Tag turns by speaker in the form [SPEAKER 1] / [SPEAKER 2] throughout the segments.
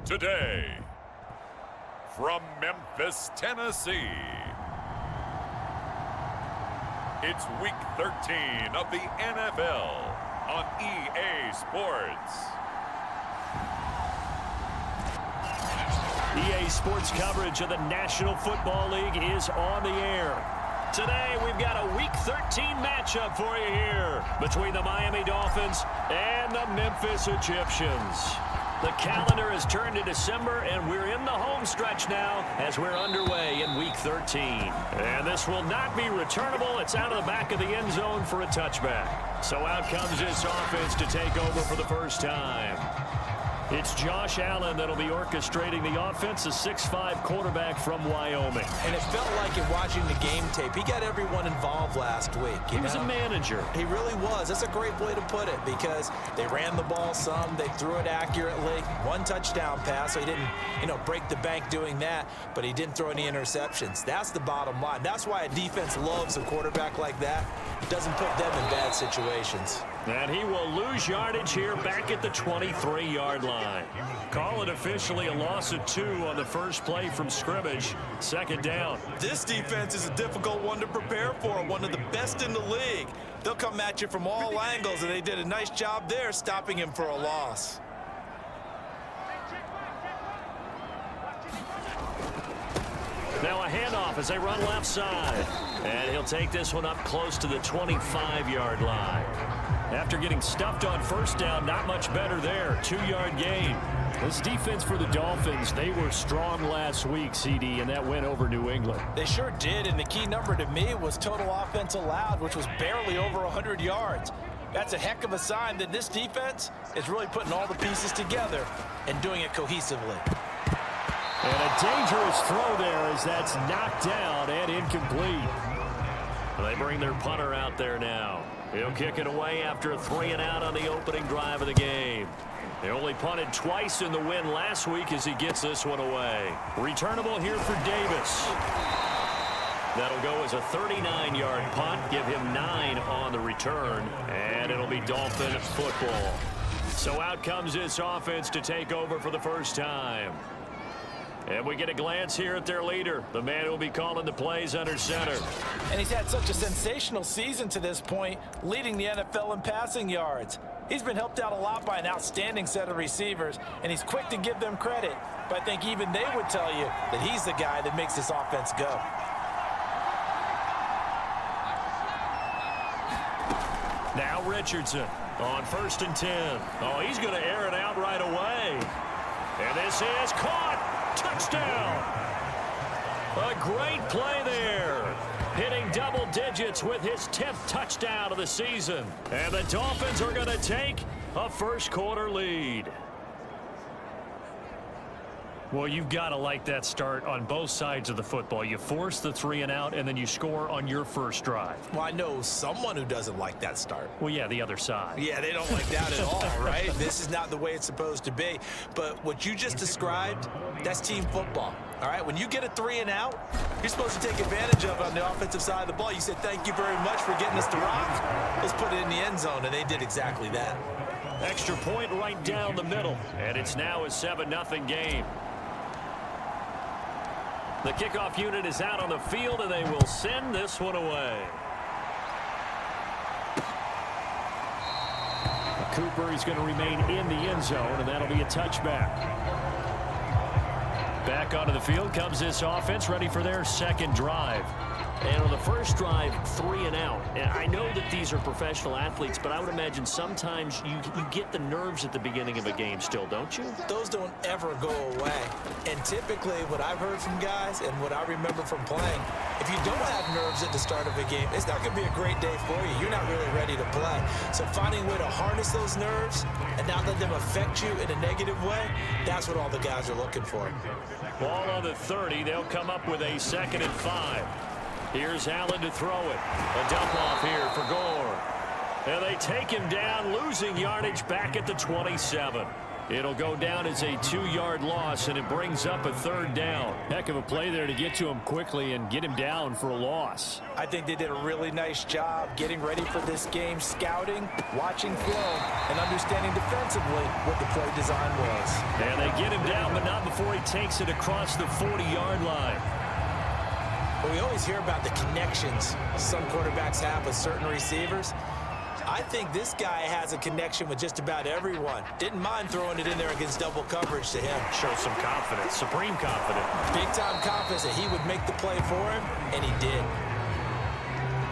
[SPEAKER 1] Today, from Memphis, Tennessee, it's Week 13 of the NFL on EA Sports.
[SPEAKER 2] EA Sports coverage of the National Football League is on the air. Today, we've got a Week 13 matchup for you here between the Miami Dolphins and the Memphis Egyptians. The calendar has turned to December, and we're in the home stretch now as we're underway in Week 13. And this will not be returnable. It's out of the back of the end zone for a touchback. So out comes this offense to take over for the first time. It's Josh Allen that'll be orchestrating the offense, a 6'5" quarterback from Wyoming.
[SPEAKER 3] And it felt like in watching the game tape, he got everyone involved last week.
[SPEAKER 2] He was a manager.
[SPEAKER 3] He really was. That's a great way to put it because they ran the ball some, they threw it accurately. One touchdown pass, so he didn't, break the bank doing that, but he didn't throw any interceptions. That's the bottom line. That's why a defense loves a quarterback like that. It doesn't put them in bad situations.
[SPEAKER 2] And he will lose yardage here back at the 23-yard line. Call it officially a loss of 2 on the first play from scrimmage. Second down.
[SPEAKER 3] This defense is a difficult one to prepare for, one of the best in the league. They'll come at you from all angles, and they did a nice job there stopping him for a loss.
[SPEAKER 2] Now a handoff as they run left side. And he'll take this one up close to the 25-yard line. After getting stuffed on first down, not much better there. 2-yard gain. This defense for the Dolphins, they were strong last week, CD, and that went over New England.
[SPEAKER 3] They sure did, and the key number to me was total offense allowed, which was barely over 100 yards. That's a heck of a sign that this defense is really putting all the pieces together and doing it cohesively.
[SPEAKER 2] And a dangerous throw there as that's knocked down and incomplete. They bring their punter out there now. He'll kick it away after a 3-and-out on the opening drive of the game. They only punted twice in the win last week as he gets this one away. Returnable here for Davis. That'll go as a 39-yard punt, give him 9 on the return, and it'll be Dolphin football. So out comes this offense to take over for the first time. And we get a glance here at their leader, the man who will be calling the plays under center.
[SPEAKER 3] And he's had such a sensational season to this point, leading the NFL in passing yards. He's been helped out a lot by an outstanding set of receivers, and he's quick to give them credit. But I think even they would tell you that he's the guy that makes this offense go.
[SPEAKER 2] Now Richardson on 1st and 10. Oh, he's going to air it out right away. And this is caught. Touchdown! A great play there. Hitting double digits with his 10th touchdown of the season. And the Dolphins are going to take a first-quarter lead. Well, you've got to like that start on both sides of the football. You force the 3-and-out, and then you score on your first drive.
[SPEAKER 3] Well, I know someone who doesn't like that start.
[SPEAKER 2] Well, yeah, the other side.
[SPEAKER 3] Yeah, they don't like that at all, right? This is not the way it's supposed to be. But what you just described, that's team football, all right? When you get a 3-and-out, you're supposed to take advantage of it on the offensive side of the ball. You said, thank you very much for getting us to rock. Let's put it in the end zone, and they did exactly that.
[SPEAKER 2] Extra point right down the middle, and it's now a 7-0 game. The kickoff unit is out on the field, and they will send this one away. Cooper is going to remain in the end zone, and that'll be a touchback. Back onto the field comes this offense, ready for their second drive. And on the first drive, 3-and-out. And I know that these are professional athletes, but I would imagine sometimes you get the nerves at the beginning of a game still, don't you?
[SPEAKER 3] Those don't ever go away. And typically what I've heard from guys and what I remember from playing, if you don't have nerves at the start of a game, it's not going to be a great day for you. You're not really ready to play. So finding a way to harness those nerves and not let them affect you in a negative way, that's what all the guys are looking for.
[SPEAKER 2] Ball on the 30. They'll come up with a 2nd and 5. Here's Allen to throw it. A dump off here for Gore. And they take him down, losing yardage back at the 27. It'll go down as a 2-yard loss, and it brings up a 3rd down.
[SPEAKER 4] Heck of a play there to get to him quickly and get him down for a loss.
[SPEAKER 3] I think they did a really nice job getting ready for this game, scouting, watching film, and understanding defensively what the play design was.
[SPEAKER 2] And they get him down, but not before he takes it across the 40-yard line.
[SPEAKER 3] But we always hear about the connections some quarterbacks have with certain receivers. I think this guy has a connection with just about everyone. Didn't mind throwing it in there against double coverage to him.
[SPEAKER 2] Show some confidence, supreme confidence.
[SPEAKER 3] Big-time confidence that he would make the play for him, and he did.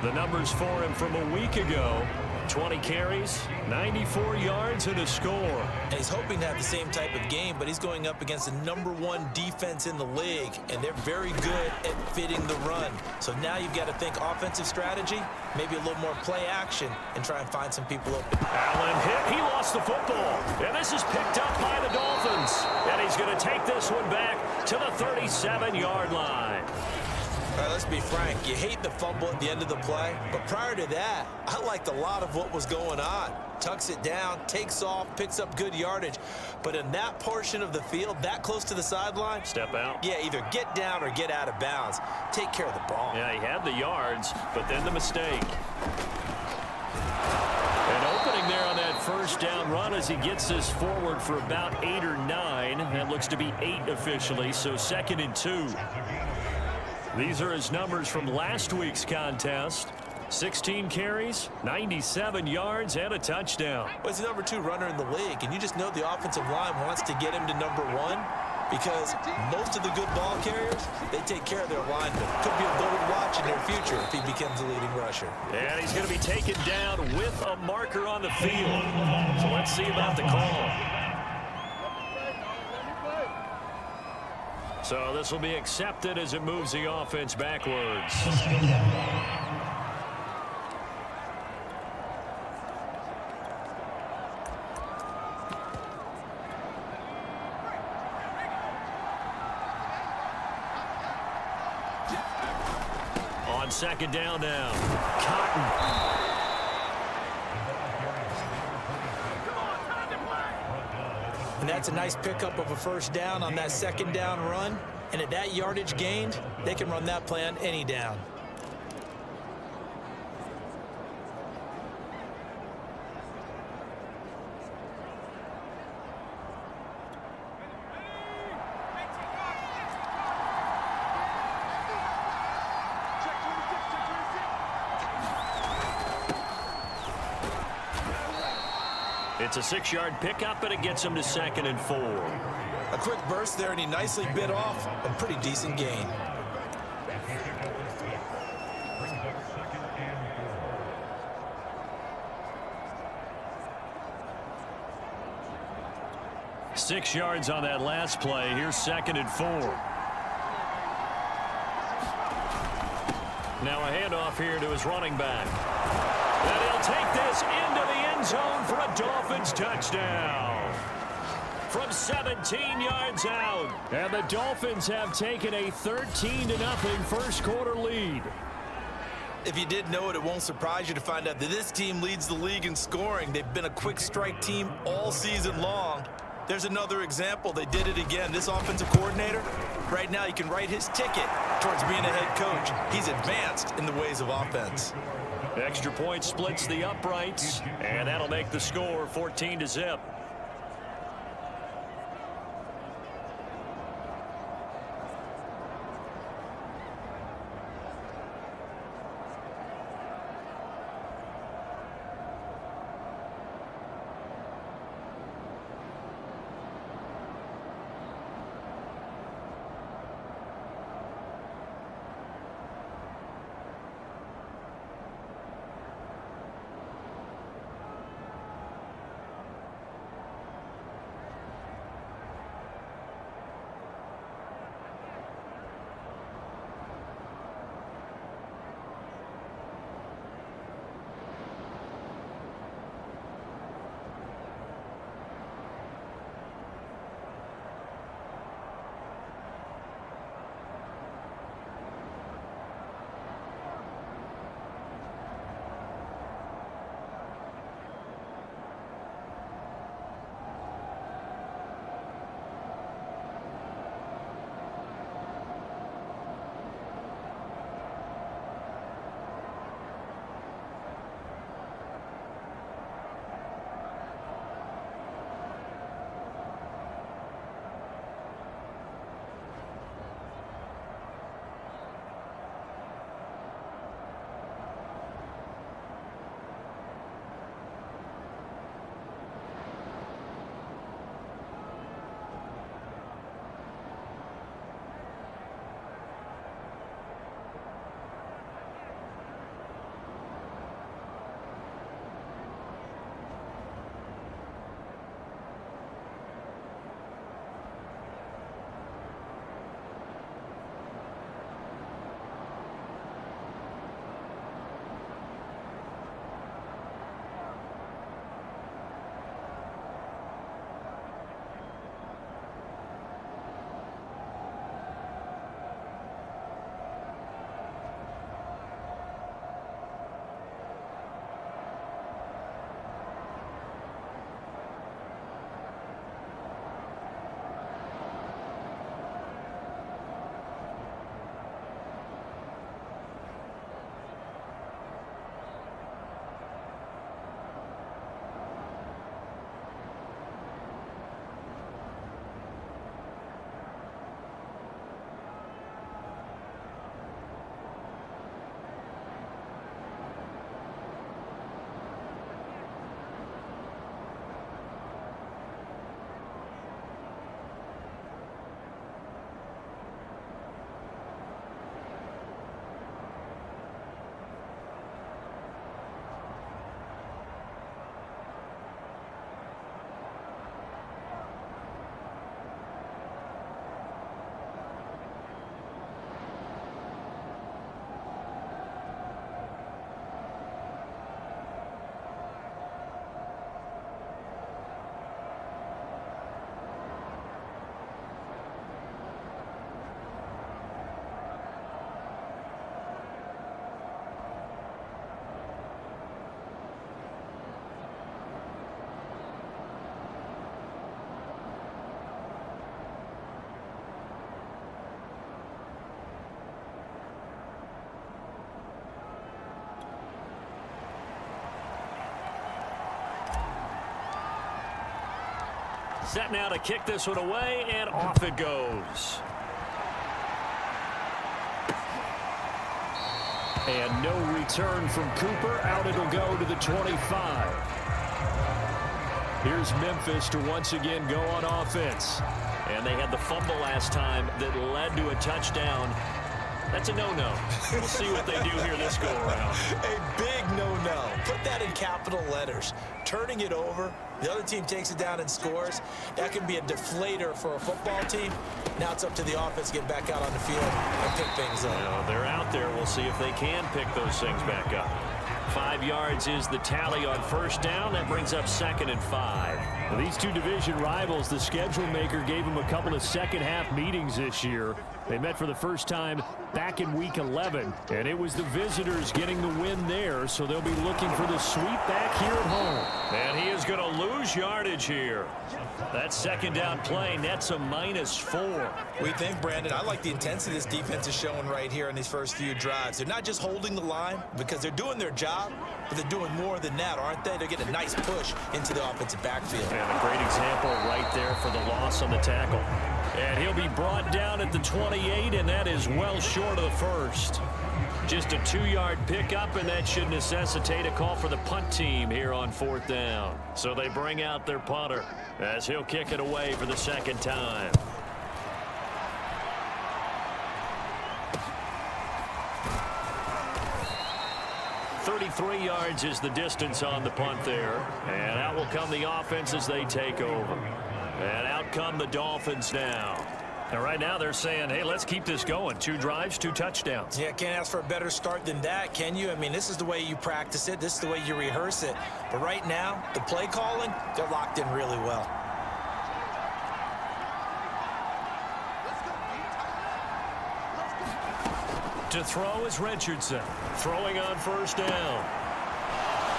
[SPEAKER 2] The numbers for him from a week ago: 20 carries, 94 yards, and a score.
[SPEAKER 3] And he's hoping to have the same type of game, but he's going up against the #1 defense in the league, and they're very good at fitting the run. So now you've got to think offensive strategy, maybe a little more play action, and try and find some people open.
[SPEAKER 2] Allen hit. He lost the football. And this is picked up by the Dolphins. And he's going to take this one back to the 37-yard line.
[SPEAKER 3] All right, let's be frank. You hate the fumble at the end of the play, but prior to that, I liked a lot of what was going on. Tucks it down, takes off, picks up good yardage. But in that portion of the field, that close to the sideline,
[SPEAKER 2] step out.
[SPEAKER 3] Yeah, either get down or get out of bounds. Take care of the ball.
[SPEAKER 2] Yeah, he had the yards, but then the mistake. An opening there on that 1st down run as he gets this forward for about 8 or 9. That looks to be 8 officially, so 2nd and 2. These are his numbers from last week's contest. 16 carries, 97 yards, and a touchdown.
[SPEAKER 3] Well, he's the #2 runner in the league, and you just know the offensive line wants to get him to #1 because most of the good ball carriers, they take care of their linemen. Could be a gold watch in their future if he becomes the leading rusher.
[SPEAKER 2] And he's going to be taken down with a marker on the field. So let's see about the call. So this will be accepted as it moves the offense backwards. On 2nd down now, Cotton.
[SPEAKER 3] And that's a nice pickup of a 1st down on that 2nd down run. And at that yardage gained, they can run that play on any down.
[SPEAKER 2] It's a 6-yard pickup, and it gets him to 2nd and 4.
[SPEAKER 3] A quick burst there, and he nicely bit off a pretty decent gain.
[SPEAKER 2] Six yards on that last play. Here's 2nd and 4. Now a handoff here to his running back. And he'll take this into the end zone for a Dolphins touchdown. From 17 yards out.
[SPEAKER 4] And the Dolphins have taken a 13-0 first quarter lead.
[SPEAKER 3] If you did know it, it won't surprise you to find out that this team leads the league in scoring. They've been a quick strike team all season long. There's another example. They did it again. This offensive coordinator, right now, you can write his ticket towards being a head coach. He's advanced in the ways of offense.
[SPEAKER 2] Extra point splits the uprights, and that'll make the score 14-0. Set now to kick this one away, and off it goes.
[SPEAKER 4] And no return from Cooper. Out it'll go to the 25. Here's Memphis to once again go on offense.
[SPEAKER 2] And they had the fumble last time that led to a touchdown. That's a no-no. We'll see what they do here this go-around.
[SPEAKER 3] A big no-no. Put that in capital letters. Turning it over, the other team takes it down and scores. That can be a deflator for a football team. Now it's up to the offense to get back out on the field and pick things up.
[SPEAKER 2] You know, they're out there. We'll see if they can pick those things back up. 5 yards is the tally on first down. That brings up 2nd and 5.
[SPEAKER 4] Well, these two division rivals, the schedule maker gave them a couple of second-half meetings this year. They met for the first time back in Week 11, and it was the visitors getting the win there, so they'll be looking for the sweep back here at home.
[SPEAKER 2] And he is going to lose yardage here. That second down play nets a -4.
[SPEAKER 3] We think, Brandon, I like the intensity this defense is showing right here in these first few drives. They're not just holding the line because they're doing their job, but they're doing more than that, aren't they? They're getting a nice push into the offensive backfield.
[SPEAKER 2] And a great example right there for the loss on the tackle. And he'll be brought down at the 28, and that is well short of the first. Just a 2-yard pickup, and that should necessitate a call for the punt team here on 4th down. So they bring out their punter as he'll kick it away for the second time. .33 yards is the distance on the punt there. And out will come the offense as they take over. And out come the Dolphins now. And right now they're saying, hey, let's keep this going. 2 drives, 2 touchdowns.
[SPEAKER 3] Yeah, can't ask for a better start than that, can you? I mean, this is the way you practice it. This is the way you rehearse it. But right now, the play calling, they're locked in really well.
[SPEAKER 2] To throw is Richardson. Throwing on first down.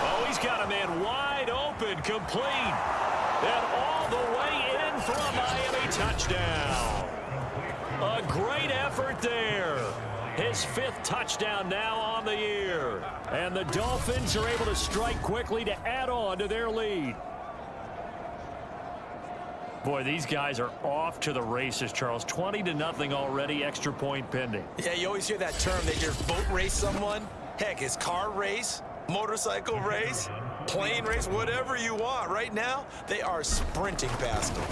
[SPEAKER 2] Oh, he's got a man wide open, complete. And all the way in for a Miami touchdown. A great effort there. His 5th touchdown now on the year.
[SPEAKER 4] And the Dolphins are able to strike quickly to add on to their lead.
[SPEAKER 2] Boy, these guys are off to the races, Charles. 20-0 already, extra point pending.
[SPEAKER 3] Yeah, you always hear that term. They just boat race someone. Heck, it's car race, motorcycle race, plane race, whatever you want. Right now, they are sprinting past them.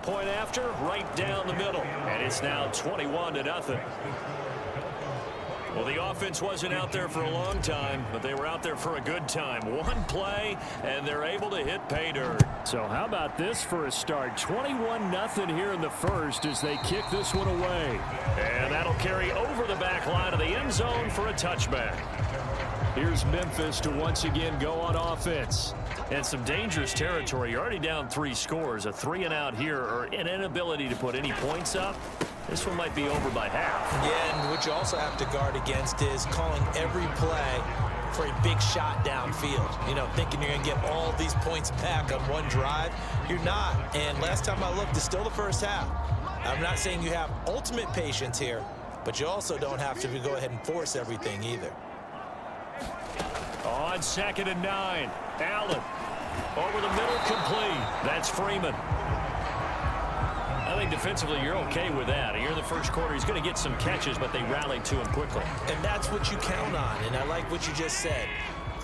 [SPEAKER 2] Point after, right down the middle. And it's now 21-0. Well, the offense wasn't out there for a long time, but they were out there for a good time. One play, and they're able to hit pay dirt.
[SPEAKER 4] So how about this for a start? 21-0 here in the first as they kick this one away.
[SPEAKER 2] And that'll carry over the back line of the end zone for a touchback.
[SPEAKER 4] Here's Memphis to once again go on offense.
[SPEAKER 2] And some dangerous territory. You're already down 3 scores. A 3-and-out here, or an inability to put any points up. This one might be over by half.
[SPEAKER 3] Yeah, and what you also have to guard against is calling every play for a big shot downfield. You know, thinking you're going to get all these points back on one drive. You're not. And last time I looked, it's still the first half. I'm not saying you have ultimate patience here, but you also don't have to go ahead and force everything either.
[SPEAKER 2] On 2nd and 9, Allen. Over the middle, complete. That's Freeman. I think defensively you're okay with that. Here in the first quarter, he's going to get some catches, but they rallied to him quickly.
[SPEAKER 3] And that's what you count on, and I like what you just said.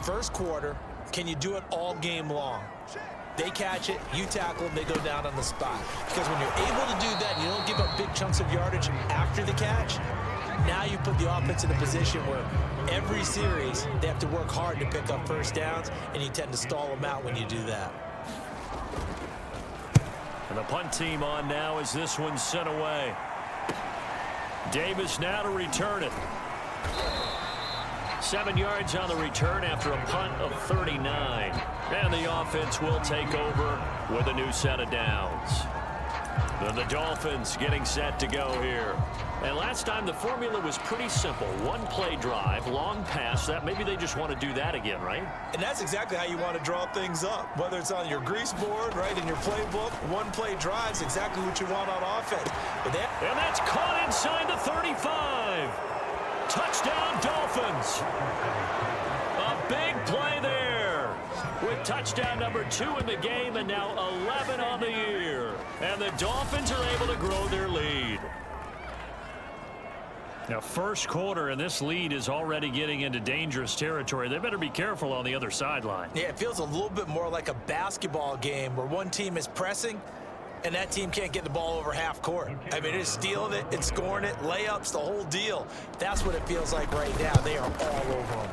[SPEAKER 3] First quarter, can you do it all game long? They catch it, you tackle them, they go down on the spot. Because when you're able to do that, and you don't give up big chunks of yardage after the catch, now you put the offense in a position where every series they have to work hard to pick up first downs, and you tend to stall them out when you do that.
[SPEAKER 2] And the punt team on now as this one's sent away. Davis now to return it. 7 yards on the return after a punt of 39. And the offense will take over with a new set of downs. Then the Dolphins getting set to go here. And last time the formula was pretty simple. One play drive, long pass. That maybe they just want to do that again, right?
[SPEAKER 3] And that's exactly how you want to draw things up. Whether it's on your grease board, right, in your playbook, one play drive is exactly what you want on offense.
[SPEAKER 2] And that's caught inside the 35. Touchdown, Dolphins. A big play there. with touchdown number 2 in the game and now 11 on the year. And the Dolphins are able to grow their lead. Now, first quarter, and this lead is already getting into dangerous territory. They better be careful on the other sideline.
[SPEAKER 3] Yeah, it feels a little bit more like a basketball game where one team is pressing and that team can't get the ball over half court. I mean, it's stealing it, it's scoring it, layups, the whole deal. That's what it feels like right now. They are all over them.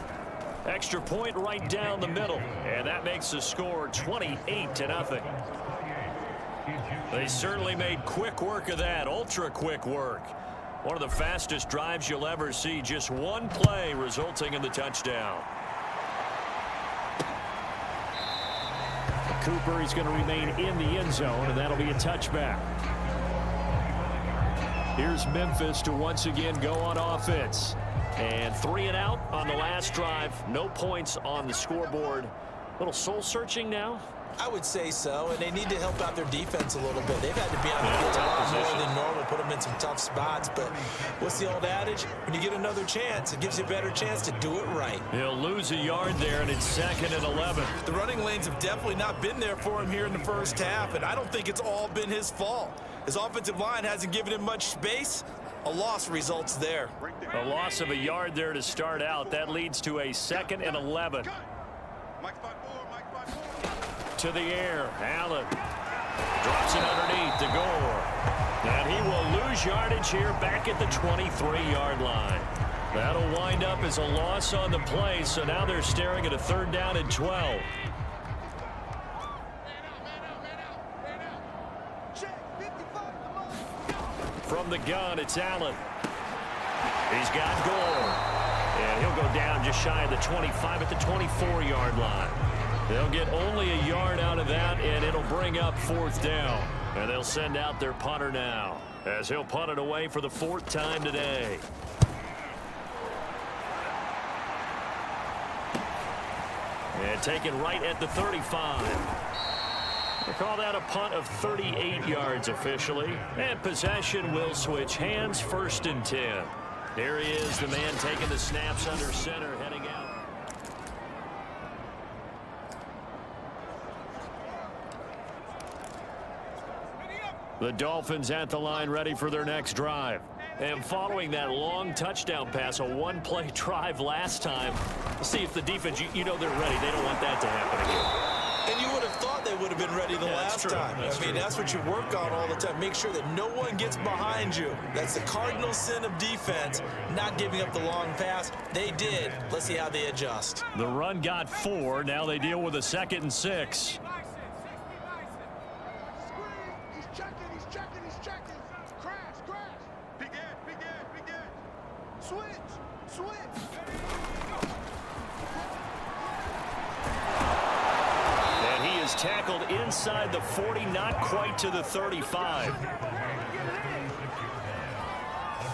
[SPEAKER 2] Extra point right down the middle, and that makes the score 28-0. They certainly made quick work of that, ultra-quick work. One of the fastest drives you'll ever see, just one play resulting in the touchdown.
[SPEAKER 4] Cooper, he's going to remain in the end zone, and that'll be a touchback. Here's Memphis to once again go on offense.
[SPEAKER 2] And 3 and out on the last drive. No points on the scoreboard. A little soul-searching now.
[SPEAKER 3] I would say so, and they need to help out their defense a little bit. They've had to be on the field a lot more than normal, put them in some tough spots. But what's the old adage? When you get another chance, it gives you a better chance to do it right.
[SPEAKER 2] He'll lose a yard there, and it's 2nd and 11.
[SPEAKER 3] The running lanes have definitely not been there for him here in the first half, and I don't think it's all been his fault. His offensive line hasn't given him much space. A loss results there.
[SPEAKER 2] A loss of a yard there to start out. That leads to a 2nd and 11. To the air, Allen drops it underneath to Gore. And he will lose yardage here back at the 23-yard line. That'll wind up as a loss on the play, so now they're staring at a 3rd down and 12. From the gun, it's Allen. He's got Gore. And he'll go down just shy of the 25 at the 24-yard line. They'll get only a yard out of that, and it'll bring up 4th down. And they'll send out their punter now, as he'll punt it away for the 4th time today. And taken right at the 35. They call that a punt of 38 yards officially. And possession will switch hands, 1st and 10. There he is, the man taking the snaps under center, heading out. The Dolphins at the line, ready for their next drive. And following that long touchdown pass, a one-play drive last time, see if the defense, you know they're ready. They don't want that to happen again.
[SPEAKER 3] And you would have thought they would have been ready the last time. I mean, that's what you work on all the time. Make sure that no one gets behind you. That's the cardinal sin of defense, not giving up the long pass. They did. Let's see how they adjust.
[SPEAKER 2] The run got 4. Now they deal with a 2nd and 6. Tackled inside the 40, not quite to the 35.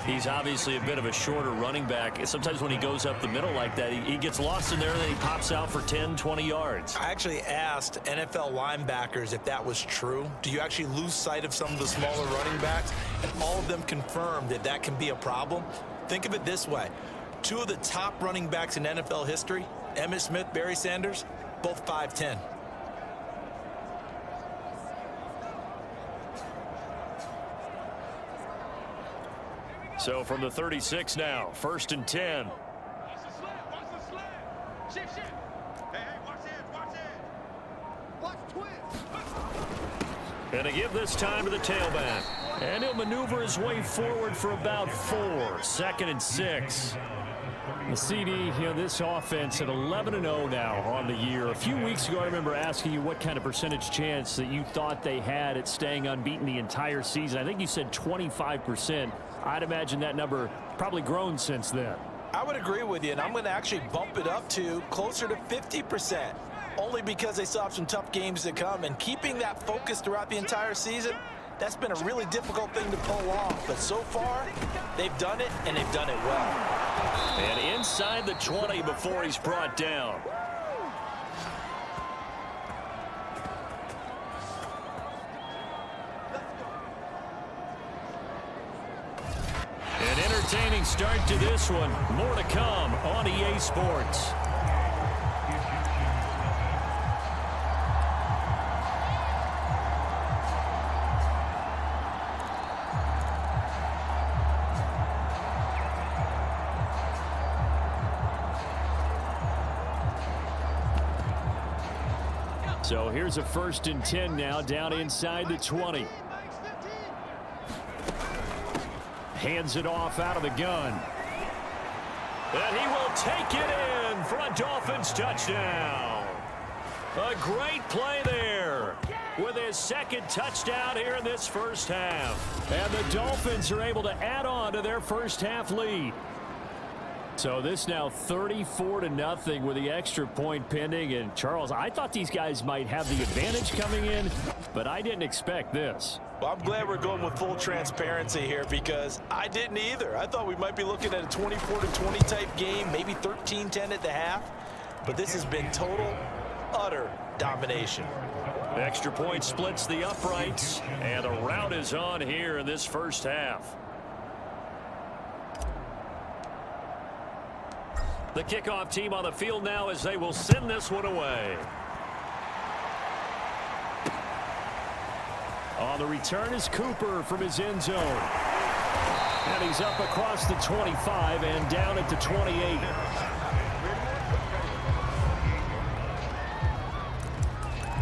[SPEAKER 2] He's obviously a bit of a shorter running back. Sometimes when he goes up the middle like that, he gets lost in there and then he pops out for 10, 20 yards.
[SPEAKER 3] I actually asked NFL linebackers if that was true. Do you actually lose sight of some of the smaller running backs? And all of them confirmed that that can be a problem. Think of it this way. 2 of the top running backs in NFL history, Emmitt Smith, Barry Sanders, both 5'10".
[SPEAKER 2] So from the 36 now, 1st and 10. And to give this time to the tailback. And he'll maneuver his way forward for about 4. 2nd and 6.
[SPEAKER 4] The CD, this offense at 11-0 now on the year. A few weeks ago, I remember asking you what kind of percentage chance that you thought they had at staying unbeaten the entire season. I think you said 25%. I'd imagine that number probably grown since then.
[SPEAKER 3] I would agree with you, and I'm going to actually bump it up to closer to 50%, only because they still have some tough games to come. And keeping that focus throughout the entire season, that's been a really difficult thing to pull off. But so far, they've done it, and they've done it well.
[SPEAKER 2] And inside the 20 before he's brought down. An entertaining start to this one. More to come on EA Sports.
[SPEAKER 4] So here's a 1st and 10 now down inside the 20. Hands it off out of the gun. And he will take it in for a Dolphins touchdown. A great play there with his 2nd touchdown here in this first half. And the Dolphins are able to add on to their first half lead. So this now 34-0 with the extra point pending. And Charles, I thought these guys might have the advantage coming in, but I didn't expect this.
[SPEAKER 3] Well, I'm glad we're going with full transparency here because I didn't either. I thought we might be looking at a 24-20 type game, maybe 13-10 at the half. But this has been total, utter domination.
[SPEAKER 2] Extra point splits the uprights, and a rout is on here in this first half. The kickoff team on the field now as they will send this one away.
[SPEAKER 4] On the return is Cooper from his end zone. And he's up across the 25 and down at the 28.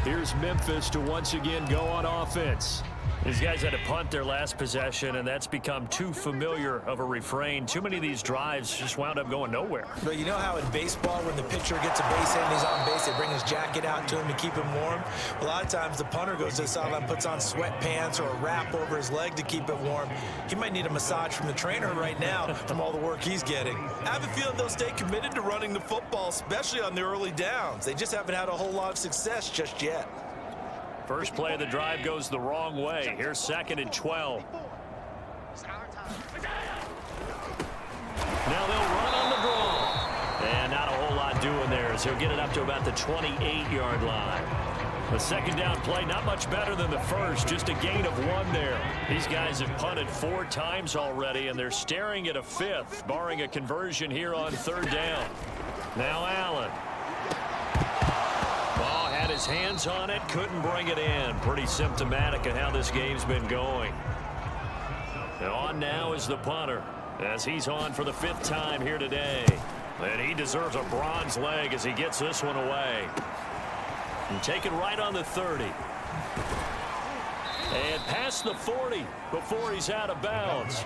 [SPEAKER 4] Here's Memphis to once again go on offense. These guys had to punt their last possession, and that's become too familiar of a refrain. Too many of these drives just wound up going nowhere.
[SPEAKER 3] But you know how in baseball, when the pitcher gets a base hit and he's on base, they bring his jacket out to him to keep him warm? A lot of times the punter goes to the sideline, puts on sweatpants or a wrap over his leg to keep it warm. He might need a massage from the trainer right now from all the work he's getting. I have a feeling they'll stay committed to running the football, especially on the early downs. They just haven't had a whole lot of success just yet.
[SPEAKER 2] First play of the drive goes the wrong way. Here's 2nd and 12. Now they'll run on the draw. And not a whole lot doing there as he'll get it up to about the 28-yard line. The 2nd down play, not much better than the first, just a gain of 1 there. These guys have punted 4 times already, and they're staring at a 5th, barring a conversion here on 3rd down. Now Allen. Had his hands on it, couldn't bring it in. Pretty symptomatic of how this game's been going. And on now is the punter as he's on for the 5th time here today. And he deserves a bronze leg as he gets this one away. And take it right on the 30. And past the 40 before he's out of bounds.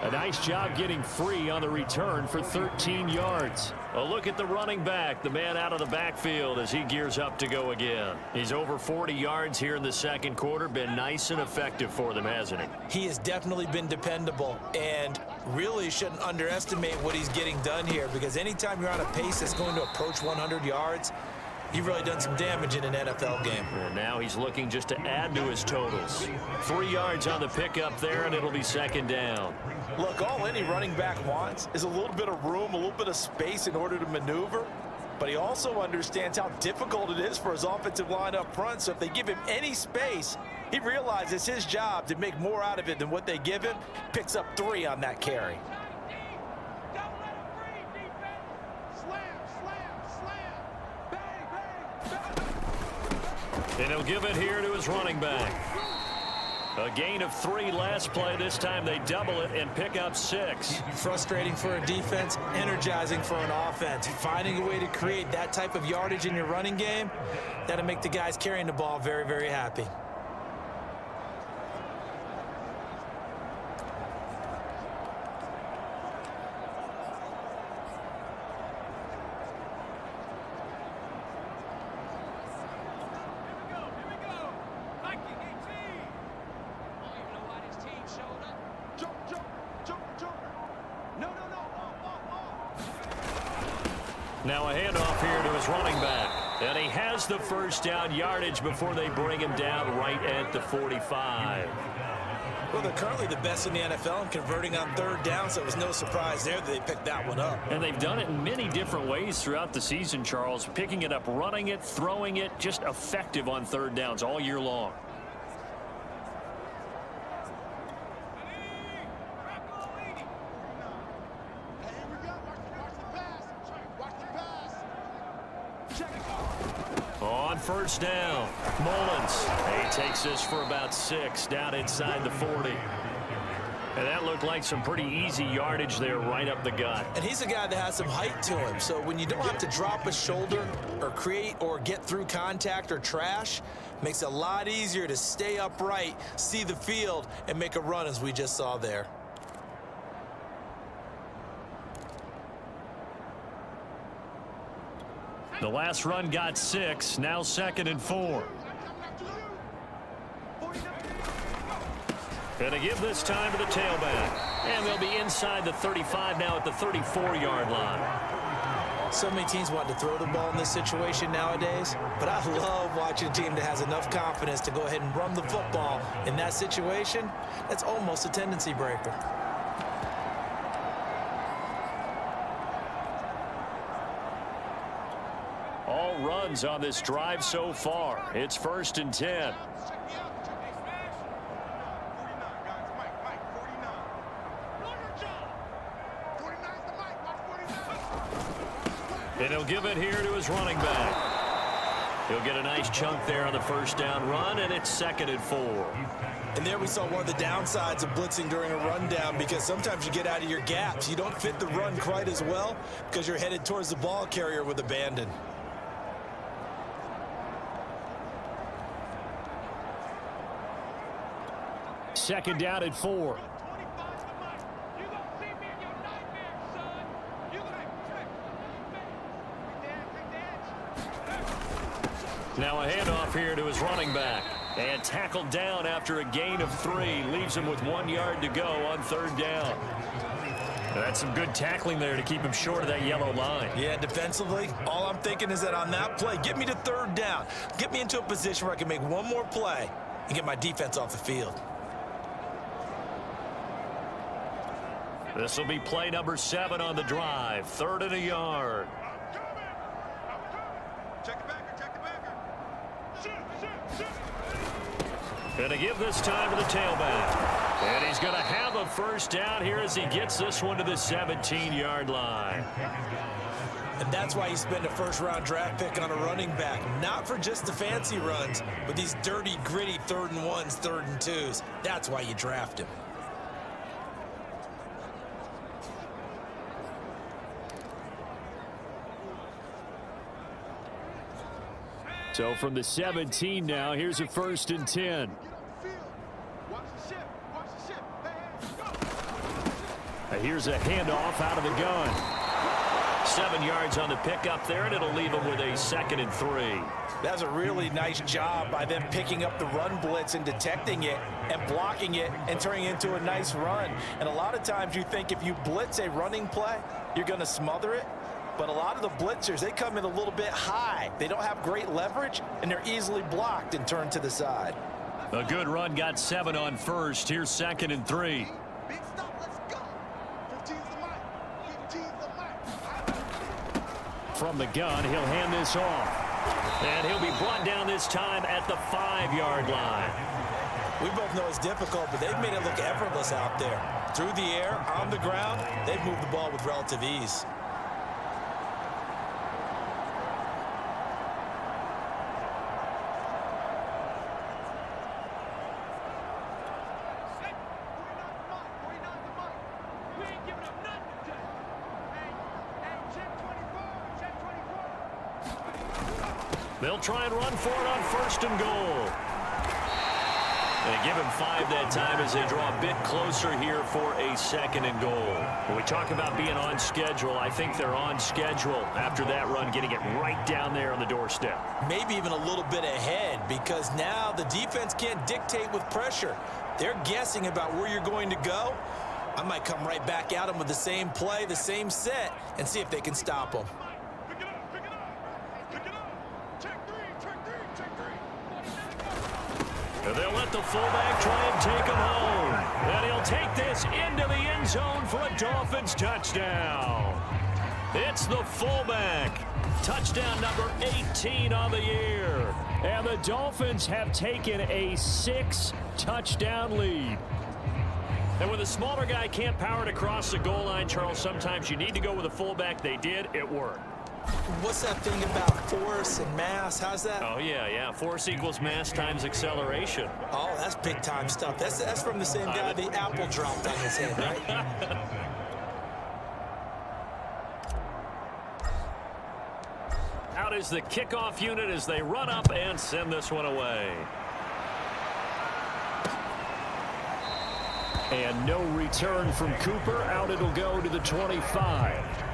[SPEAKER 2] A nice job getting free on the return for 13 yards. A look at the running back, the man out of the backfield as he gears up to go again. He's over 40 yards here in the 2nd quarter. Been nice and effective for them, hasn't he?
[SPEAKER 3] He has definitely been dependable and really shouldn't underestimate what he's getting done here because anytime you're on a pace that's going to approach 100 yards, you've really done some damage in an NFL game.
[SPEAKER 2] And now he's looking just to add to his totals. 3 yards on the pickup there, and it'll be 2nd down.
[SPEAKER 3] Look, all any running back wants is a little bit of room, a little bit of space in order to maneuver. But he also understands how difficult it is for his offensive line up front. So if they give him any space, he realizes it's his job to make more out of it than what they give him. Picks up 3 on that carry.
[SPEAKER 2] And he'll give it here to his running back. A gain of 3 last play. This time they double it and pick up 6.
[SPEAKER 3] Frustrating for a defense, energizing for an offense. Finding a way to create that type of yardage in your running game, that'll make the guys carrying the ball very, very happy.
[SPEAKER 2] Now a handoff here to his running back. And he has the 1st down yardage before they bring him down right at the 45.
[SPEAKER 3] Well, they're currently the best in the NFL in converting on 3rd down, so it was no surprise there that they picked that one up.
[SPEAKER 2] And they've done it in many different ways throughout the season, Charles. Picking it up, running it, throwing it, just effective on 3rd downs all year long. On 1st down, Mullins. He takes this for about 6 down inside the 40. And that looked like some pretty easy yardage there right up the gut.
[SPEAKER 3] And he's a guy that has some height to him. So when you don't have to drop a shoulder or create or get through contact or trash, makes it a lot easier to stay upright, see the field, and make a run as we just saw there.
[SPEAKER 2] The last run got 6, now 2nd and 4. And a give this time to the tailback. And they'll be inside the 35 now at the 34-yard line.
[SPEAKER 3] So many teams want to throw the ball in this situation nowadays, but I love watching a team that has enough confidence to go ahead and run the football in that situation. That's almost a tendency breaker.
[SPEAKER 2] All runs on this drive so far. It's 1st and 10. And he'll give it here to his running back. He'll get a nice chunk there on the first down run, and it's 2nd and 4.
[SPEAKER 3] And there we saw one of the downsides of blitzing during a rundown, because sometimes you get out of your gaps. You don't fit the run quite as well because you're headed towards the ball carrier with abandon.
[SPEAKER 4] Second down at 4.
[SPEAKER 2] Now a handoff here to his running back. And tackled down after a gain of 3. Leaves him with 1 yard to go on 3rd down. That's some good tackling there to keep him short of that yellow line.
[SPEAKER 3] Yeah, defensively, all I'm thinking is that on that play, get me to 3rd down. Get me into a position where I can make one more play and get my defense off the field.
[SPEAKER 2] This will be play number 7 on the drive. 3rd and a yard. And to give this time to the tailback. And he's going to have a first down here as he gets this one to the 17-yard line.
[SPEAKER 3] And that's why you spend a first-round draft pick on a running back. Not for just the fancy runs, but these dirty, gritty 3rd and 1s, 3rd and 2s. That's why you draft him.
[SPEAKER 4] So from the 17 now, here's a 1st and 10. Here's a handoff out of the gun.
[SPEAKER 2] 7 yards on the pickup there, and it'll leave him with a 2nd and 3.
[SPEAKER 3] That's a really nice job by them picking up the run blitz and detecting it and blocking it and turning it into a nice run. And a lot of times you think if you blitz a running play, you're going to smother it. But a lot of the blitzers, they come in a little bit high. They don't have great leverage, and they're easily blocked and turned to the side.
[SPEAKER 2] A good run, got 7 on 1st. Here's 2nd and 3.
[SPEAKER 5] Big stop, let's go. 15's the mic. 15's the mic.
[SPEAKER 4] From the gun, he'll hand this off.
[SPEAKER 2] And he'll be brought down this time at the 5-yard line.
[SPEAKER 3] We both know it's difficult, but they've made it look effortless out there. Through the air, on the ground, they've moved the ball with relative ease.
[SPEAKER 2] They'll try and run for it on 1st and goal. They give him 5 that time as they draw a bit closer here for a 2nd and goal. When we talk about being on schedule, I think they're on schedule after that run, getting it right down there on the doorstep.
[SPEAKER 3] Maybe even a little bit ahead, because now the defense can't dictate with pressure. They're guessing about where you're going to go. I might come right back at them with the same play, the same set, and see if they can stop them.
[SPEAKER 2] And they'll let the fullback try and take him home. And he'll take this into the end zone for a Dolphins touchdown. It's the fullback. Touchdown number 18 on the year.
[SPEAKER 4] And the Dolphins have taken a 6-touchdown lead.
[SPEAKER 2] And when the smaller guy can't power it across the goal line, Charles, sometimes you need to go with a fullback. They did. It worked.
[SPEAKER 3] What's that thing about force and mass? How's that?
[SPEAKER 2] Oh, yeah. Force equals mass times acceleration.
[SPEAKER 3] Oh, that's big-time stuff. That's from the same guy the apple dropped on his head, right?
[SPEAKER 2] Out is the kickoff unit as they run up and send this one away.
[SPEAKER 4] And no return from Cooper. Out it'll go to the 25.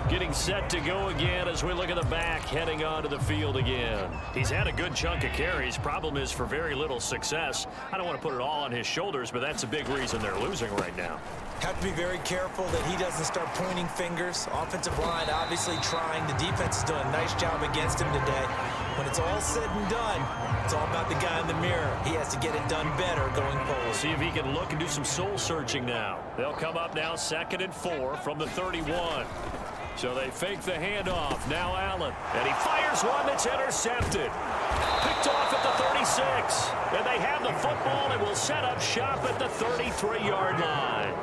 [SPEAKER 2] Getting set to go again as we look at the back, heading onto the field again. He's had a good chunk of carries. Problem is for very little success. I don't want to put it all on his shoulders, but that's a big reason they're losing right now.
[SPEAKER 3] Have to be very careful that he doesn't start pointing fingers. Offensive line obviously trying. The defense is doing a nice job against him today. When it's all said and done, it's all about the guy in the mirror. He has to get it done better going forward.
[SPEAKER 2] See if he can look and do some soul searching now. They'll come up now 2nd and 4 from the 31. So they fake the handoff. Now Allen. And he fires one that's intercepted. Picked off at the 36. And they have the football and will set up shop at the 33-yard line.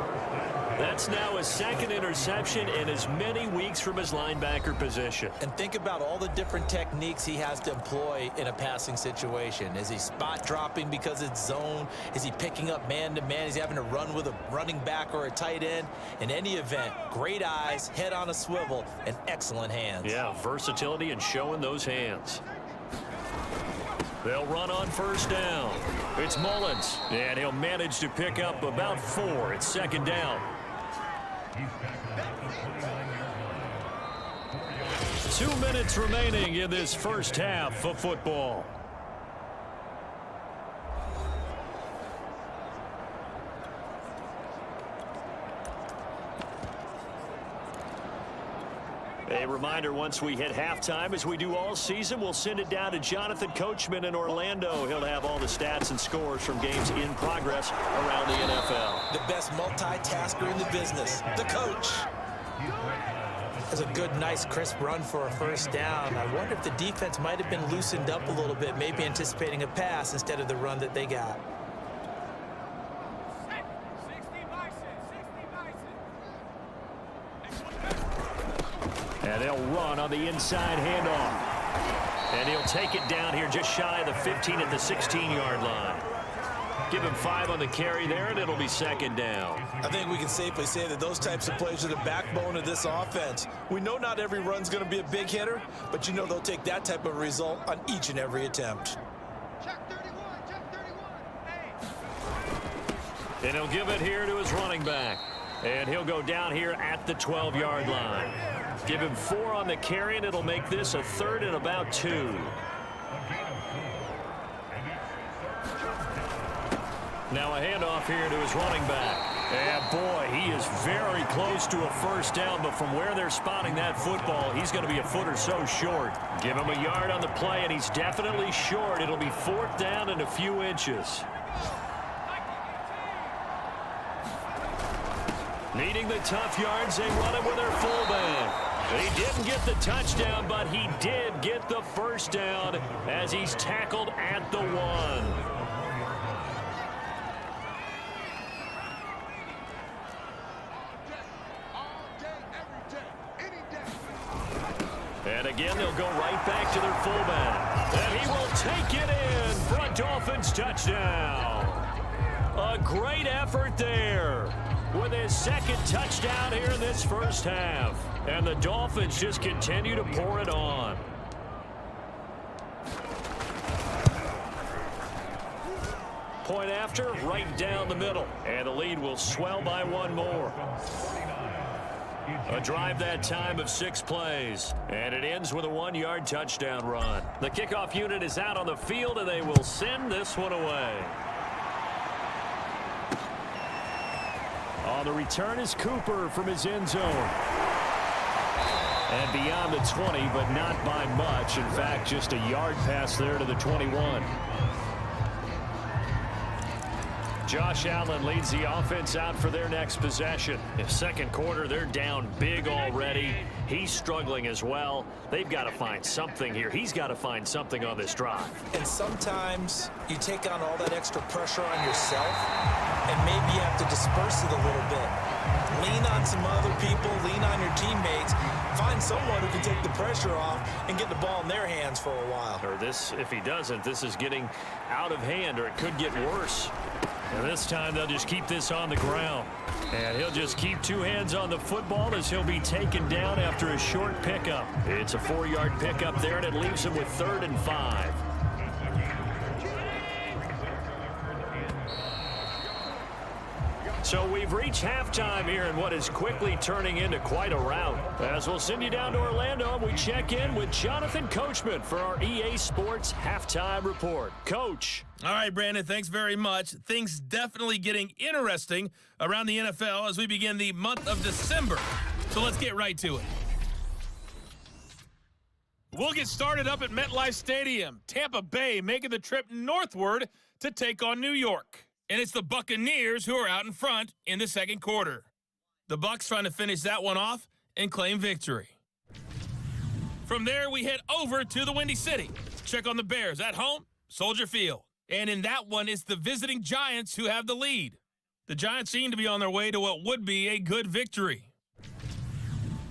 [SPEAKER 2] That's now his 2nd interception in as many weeks from his linebacker position.
[SPEAKER 3] And think about all the different techniques he has to employ in a passing situation. Is he spot dropping because it's zone? Is he picking up man-to-man? Is he having to run with a running back or a tight end? In any event, great eyes, head on a swivel, and excellent hands.
[SPEAKER 2] Yeah, versatility and showing those hands. They'll run on 1st down. It's Mullins, and he'll manage to pick up about 4. It's 2nd down. 2 minutes remaining in this first half of football. A reminder, once we hit halftime, as we do all season, we'll send it down to Jonathan Coachman in Orlando. He'll have all the stats and scores from games in progress around the NFL.
[SPEAKER 3] The best multitasker in the business, the coach. That's a good, nice, crisp run for a 1st down. I wonder if the defense might have been loosened up a little bit, maybe anticipating a pass instead of the run that they got.
[SPEAKER 4] And they'll run on the inside handoff.
[SPEAKER 2] And he'll take it down here just shy of the 15 at the 16-yard line. Give him 5 on the carry there, and it'll be 2nd down.
[SPEAKER 3] I think we can safely say that those types of plays are the backbone of this offense. We know not every run's going to be a big hitter, but you know they'll take that type of result on each and every attempt.
[SPEAKER 5] Check 31, check 31.
[SPEAKER 2] And he'll give it here to his running back. And he'll go down here at the 12-yard line. Give him 4 on the carry, and it'll make this a 3rd and about 2. Now a handoff here to his running back. And boy, he is very close to a 1st down, but from where they're spotting that football, he's going to be a foot or so short. Give him a yard on the play, and he's definitely short. It'll be 4th down and a few inches. Needing the tough yards, they run it with their fullback. He didn't get the touchdown, but he did get the 1st down as he's tackled at the 1. And again, they'll go right back to their fullback. And he will take it in for a Dolphins touchdown. A great effort there with his 2nd touchdown here in this first half. And the Dolphins just continue to pour it on. Point after, right down the middle. And the lead will swell by 1 more. A drive that time of 6 plays. And it ends with a 1-yard touchdown run. The kickoff unit is out on the field, and they will send this one away.
[SPEAKER 4] On the return is Cooper from his end zone. And beyond the 20, but not by much. In fact, just a yard pass there to the 21. Josh Allen leads the offense out for their next possession. In 2nd quarter, they're down big already. He's struggling as well. They've got to find something here. He's got to find something on this drive.
[SPEAKER 3] And sometimes you take on all that extra pressure on yourself, and maybe you have to disperse it a little bit. Lean on some other people, lean on your teammates, Find someone who can take the pressure off and get the ball in their hands for a while.
[SPEAKER 2] Or this, if he doesn't, this is getting out of hand, or it could get worse. And this time they'll just keep this on the ground. And he'll just keep two hands on the football as he'll be taken down after a short pickup. It's a 4-yard pickup there, and it leaves him with 3rd and 5. So we've reached halftime here in what is quickly turning into quite a rout. As we'll send you down to Orlando, we check in with Jonathan Coachman for our EA Sports Halftime Report. Coach.
[SPEAKER 6] All right, Brandon, thanks very much. Things definitely getting interesting around the NFL as we begin the month of December. So let's get right to it. We'll get started up at MetLife Stadium. Tampa Bay making the trip northward to take on New York. And it's the Buccaneers who are out in front in the second quarter. The Bucs trying to finish that one off and claim victory. From there, we head over to the Windy City. Check on the Bears at home, Soldier Field. And in that one, it's the visiting Giants who have the lead. The Giants seem to be on their way to what would be a good victory.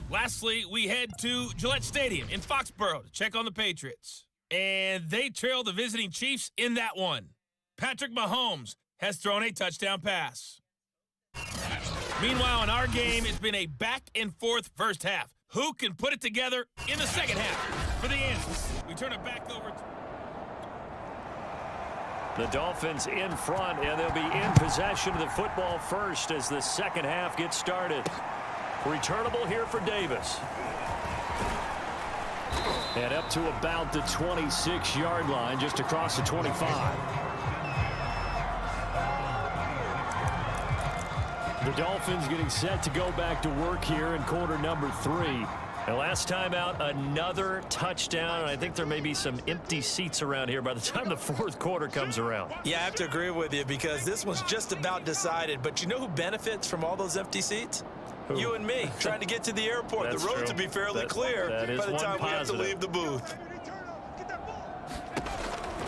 [SPEAKER 6] Lastly, we head to Gillette Stadium in Foxborough to check on the Patriots. And they trail the visiting Chiefs in that one. Patrick Mahomes has thrown a touchdown pass. Meanwhile, in our game, it's been a back-and-forth first half. Who can put it together in the second half? For the answer, we turn it back over to...
[SPEAKER 2] The Dolphins in front, and they'll be in possession of the football first as the second half gets started. Returnable here for Davis. And up to about the 26-yard line, just across the 25. The Dolphins getting set to go back to work here in quarter number 3. And last time out, another touchdown, and I think there may be some empty seats around here by the time the fourth quarter comes around.
[SPEAKER 3] Yeah, I have to agree with you because this one's just about decided. But you know who benefits from all those empty seats?
[SPEAKER 2] Who?
[SPEAKER 3] You and me, trying to get to the airport.
[SPEAKER 2] That's
[SPEAKER 3] the roads
[SPEAKER 2] true.
[SPEAKER 3] will be fairly clear by the time we have to leave the booth.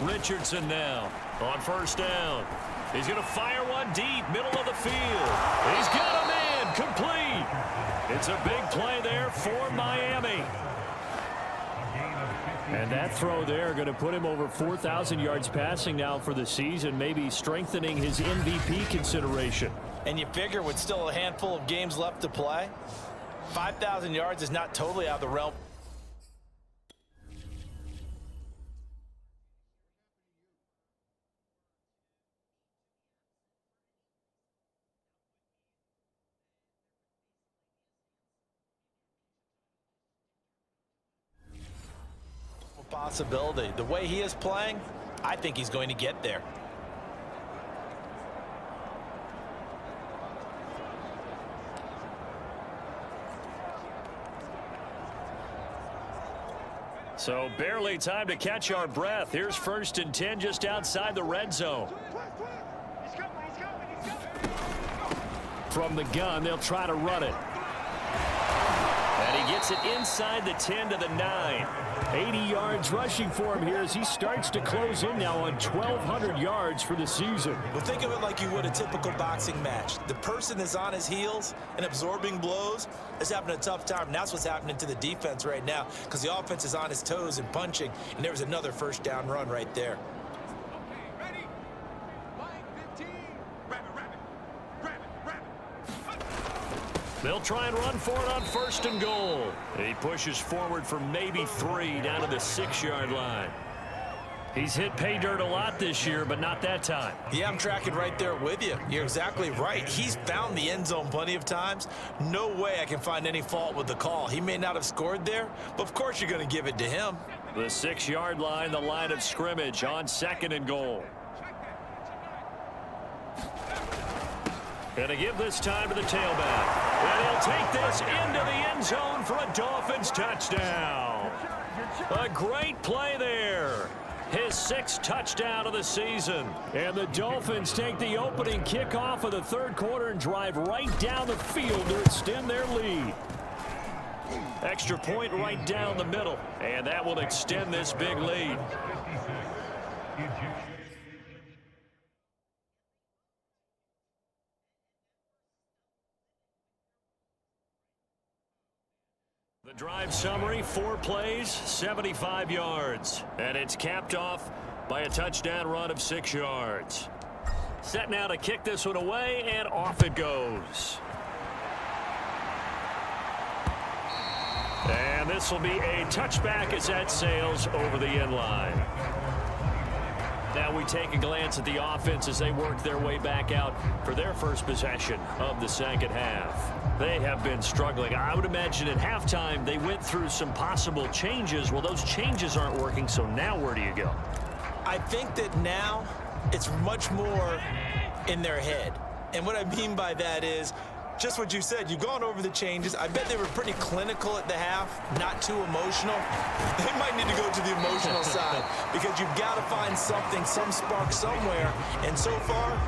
[SPEAKER 2] Richardson now on first down. He's going to fire one deep, middle of the field. He's got a man, complete. It's a big play there for Miami.
[SPEAKER 4] And that throw there going to put him over 4,000 yards passing now for the season, maybe strengthening his MVP consideration.
[SPEAKER 3] And you figure with still a handful of games left to play, 5,000 yards is not totally out of the realm. Possibility. The way he is playing, I think he's going to get there.
[SPEAKER 2] So barely time to catch our breath. Here's 1st and 10 just outside the red zone.
[SPEAKER 4] From the gun, they'll try to run it.
[SPEAKER 2] And he gets it inside the 10 to the 9.
[SPEAKER 4] 80 yards rushing for him here as he starts to close in now on 1,200 yards for the season.
[SPEAKER 3] Well, think of it like you would a typical boxing match. The person is on his heels and absorbing blows is having a tough time. And that's what's happening to the defense right now because the offense is on his toes and punching. And there was another first down run right there.
[SPEAKER 2] They'll try and run for it on 1st and goal. He pushes forward for maybe 3 down to the 6-yard line. He's hit pay dirt a lot this year, but not that time.
[SPEAKER 3] Yeah, I'm tracking right there with you. You're exactly right. He's found the end zone plenty of times. No way I can find any fault with the call. He may not have scored there, but of course you're going to give it to him.
[SPEAKER 2] The 6-yard line, the line of scrimmage on 2nd and goal. And to give this time to the tailback. And he'll take this into the end zone for a Dolphins touchdown. A great play there. His 6th touchdown of the season.
[SPEAKER 4] And the Dolphins take the opening kickoff of the third quarter and drive right down the field to extend their lead.
[SPEAKER 2] Extra point right down the middle. And that will extend this big lead. The drive summary, 4 plays, 75 yards. And it's capped off by a touchdown run of 6 yards. Set now to kick this one away, and off it goes. And this will be a touchback as that sails over the end line. Now we take a glance at the offense as they work their way back out for their first possession of the second half. They have been struggling. I would imagine at halftime they went through some possible changes. Well, those changes aren't working, so now where do you go?
[SPEAKER 3] I think that now it's much more in their head. And what I mean by that is just what you said. You've gone over the changes. I bet they were pretty clinical at the half, not too emotional. They might need to go to the emotional side because you've got to find something, some spark somewhere. And so far,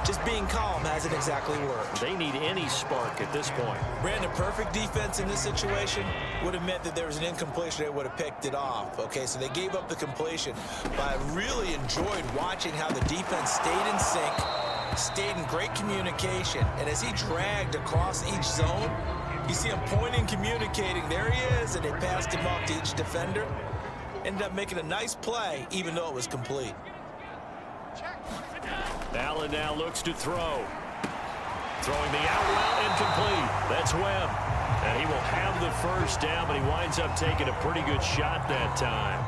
[SPEAKER 3] just being calm hasn't exactly worked.
[SPEAKER 2] They need any spark at this point.
[SPEAKER 3] Brandon, perfect defense in this situation would have meant that there was an incompletion. They would have picked it off. Okay, so they gave up the completion. But I really enjoyed watching how the defense stayed in sync, stayed in great communication. And as he dragged across each zone, you see him pointing, communicating. There he is, and they passed him off to each defender. Ended up making a nice play, even though it was complete.
[SPEAKER 2] Allen now looks to throw. Throwing the out route incomplete. That's Webb. And he will have the first down, but he winds up taking a pretty good shot that time.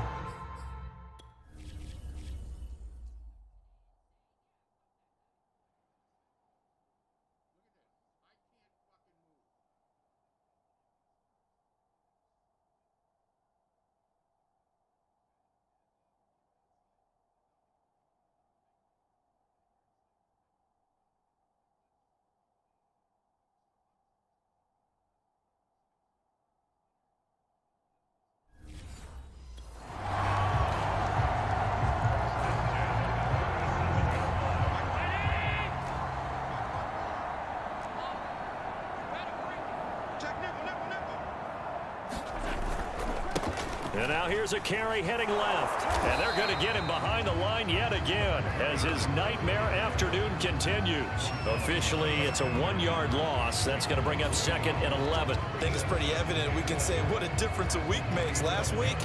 [SPEAKER 2] And now here's a carry heading left. And they're going to get him behind the line yet again as his nightmare afternoon continues. Officially, it's a 1-yard loss. That's going to bring up 2nd and 11.
[SPEAKER 3] I think it's pretty evident. We can say what a difference a week makes. Last week,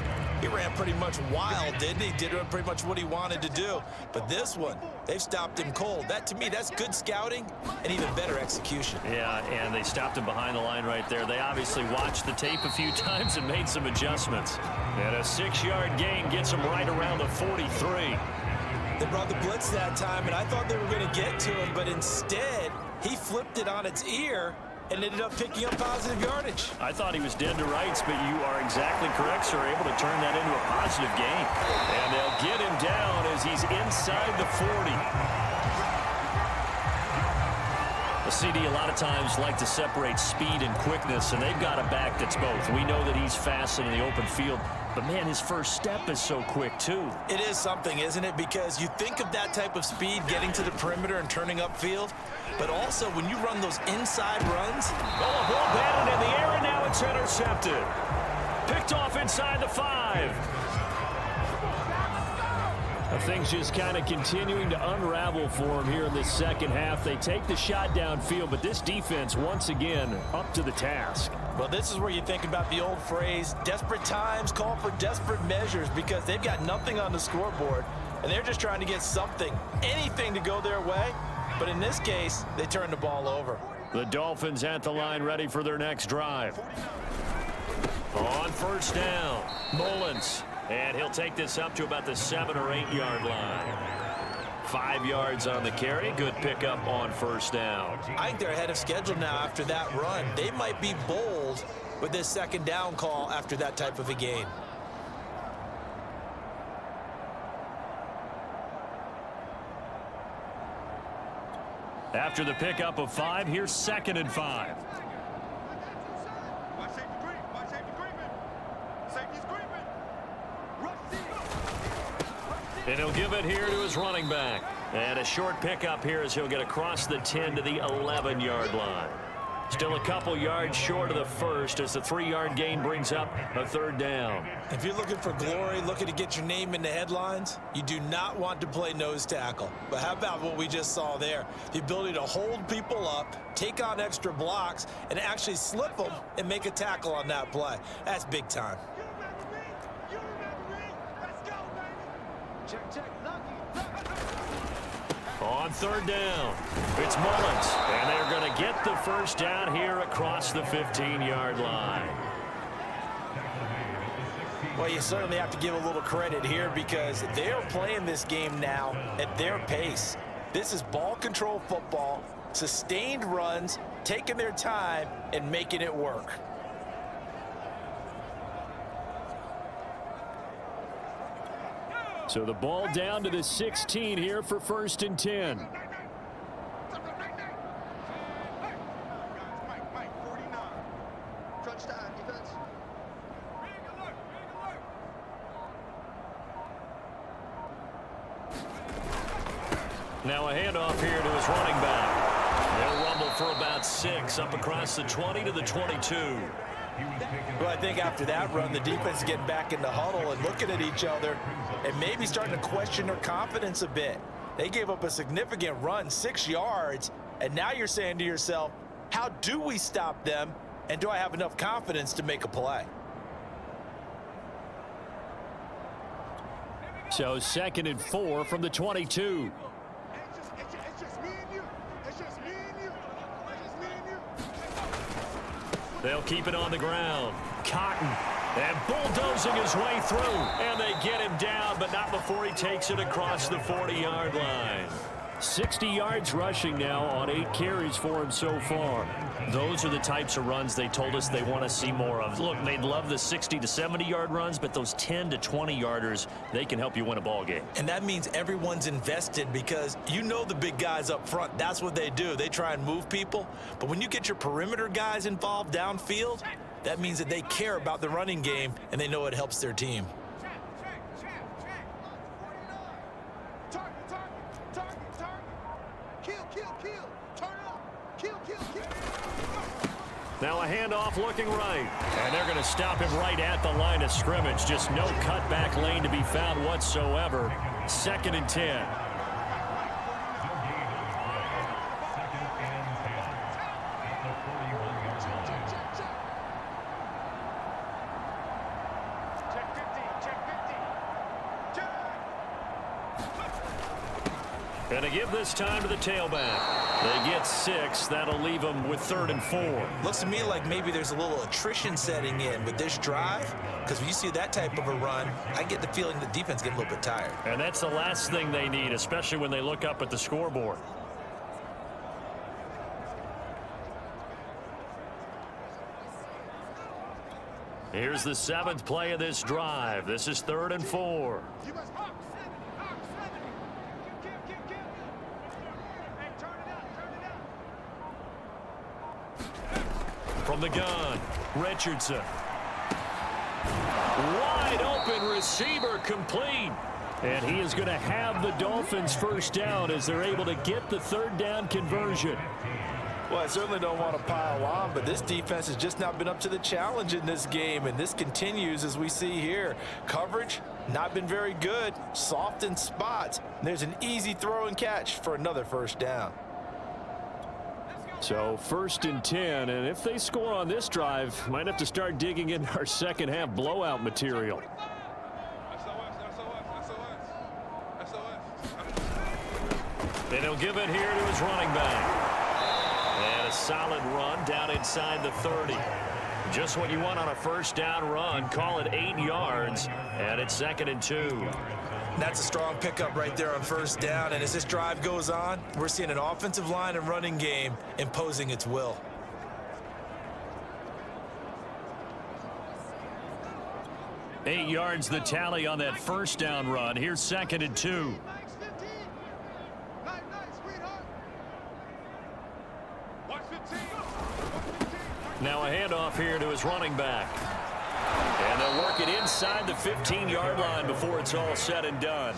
[SPEAKER 3] he ran pretty much wild, didn't he? Did pretty much what he wanted to do. But this one, they've stopped him cold. That, to me, that's good scouting and even better execution.
[SPEAKER 2] Yeah, and they stopped him behind the line right there. They obviously watched the tape a few times and made some adjustments. And a 6-yard gain gets him right around the 43.
[SPEAKER 3] They brought the blitz that time, and I thought they were going to get to him, but instead, he flipped it on its ear and ended up picking up positive yardage.
[SPEAKER 2] I thought he was dead to rights, but you are exactly correct, sir. Able to turn that into a positive gain. And they'll get him down as he's inside the 40. The CD a lot of times like to separate speed and quickness, and they've got a back that's both. We know that he's fast in the open field, but, man, his first step is so quick, too.
[SPEAKER 3] It is something, isn't it? Because you think of that type of speed getting to the perimeter and turning upfield, but also when you run those inside runs.
[SPEAKER 2] Oh, a ball batted in the air, and now it's intercepted. Picked off inside the 5.
[SPEAKER 4] Things just kind of continuing to unravel for him here in this second half. They take the shot downfield, but this defense, once again, up to the task.
[SPEAKER 3] Well, this is where you think about the old phrase, desperate times call for desperate measures, because they've got nothing on the scoreboard, and they're just trying to get something, anything to go their way. But in this case, they turn the ball over.
[SPEAKER 2] The Dolphins at the line ready for their next drive. On first down, Mullins. And he'll take this up to about the 7 or 8 yard line. 5 yards on the carry. Good pickup on first down.
[SPEAKER 3] I think they're ahead of schedule now after that run. They might be bold with this second down call after that type of a game.
[SPEAKER 2] After the pickup of 5, here's 2nd and 5. And he'll give it here to his running back. And a short pickup here as he'll get across the 10 to the 11-yard line. Still a couple yards short of the first as the 3-yard gain brings up a 3rd down.
[SPEAKER 3] If you're looking for glory, looking to get your name in the headlines, you do not want to play nose tackle. But how about what we just saw there? The ability to hold people up, take on extra blocks, and actually slip them and make a tackle on that play. That's big time.
[SPEAKER 5] You remember me? Let's go, baby. Check, lucky.
[SPEAKER 2] On 3rd down, it's Mullins, and they're going to get the first down here across the 15-yard line.
[SPEAKER 3] Well, you certainly have to give a little credit here because they're playing this game now at their pace. This is ball control football, sustained runs, taking their time, and making it work.
[SPEAKER 4] So the ball down to the 16 here for 1st and 10.
[SPEAKER 5] Mike, 49. Crunch time, defense.
[SPEAKER 2] Now a handoff here to his running back. They'll rumble for about 6 up across the 20 to the 22.
[SPEAKER 3] Well, I think after that run, the defense is getting back in the huddle and looking at each other and maybe starting to question their confidence a bit. They gave up a significant run, 6 yards, and now you're saying to yourself, how do we stop them, and do I have enough confidence to make a play?
[SPEAKER 4] So 2nd and 4 from the 22.
[SPEAKER 5] It's just me and you. It's just me and you. It's just me and you.
[SPEAKER 2] They'll keep it on the ground. Cotton, and bulldozing his way through, and they get him down, but not before he takes it across the 40-yard line.
[SPEAKER 4] 60 yards rushing now on 8 carries for him so far.
[SPEAKER 2] Those are the types of runs they told us they want to see more of. Look, they'd love the 60 to 70-yard runs, but those 10 to 20-yarders, they can help you win a ball game.
[SPEAKER 3] And that means everyone's invested because you know the big guys up front. That's what they do. They try and move people. But when you get your perimeter guys involved downfield, that means that they care about the running game and they know it helps their team.
[SPEAKER 2] Now a handoff looking right, and they're going to stop him right at the line of scrimmage. Just no cutback lane to be found whatsoever. 2nd and 10. And to give this time to the tailback. They get 6. That'll leave them with 3rd and 4.
[SPEAKER 3] Looks to me like maybe there's a little attrition setting in with this drive, because when you see that type of a run, I get the feeling the defense getting a little bit tired.
[SPEAKER 2] And that's the last thing they need, especially when they look up at the scoreboard. Here's the 7th play of this drive. This is 3rd and 4. From the gun, Richardson. Wide open receiver, complete.
[SPEAKER 4] And he is going to have the Dolphins first down as they're able to get the 3rd down conversion.
[SPEAKER 3] Well, I certainly don't want to pile on, but this defense has just not been up to the challenge in this game, and this continues as we see here. Coverage, not been very good, soft in spots. There's an easy throw and catch for another first down.
[SPEAKER 4] So 1st and 10, and if they score on this drive, might have to start digging in our second half blowout material.
[SPEAKER 2] And he'll give it here to his running back. And a solid run down inside the 30. Just what you want on a first down run. Call it 8 yards, and it's 2nd and 2.
[SPEAKER 3] That's a strong pickup right there on first down, and as this drive goes on, we're seeing an offensive line and running game imposing its will.
[SPEAKER 2] Eight yards the tally on that first down run. Here's 2nd and 2. Now a handoff here to his running back. And they'll work it inside the 15-yard line before it's all said and done.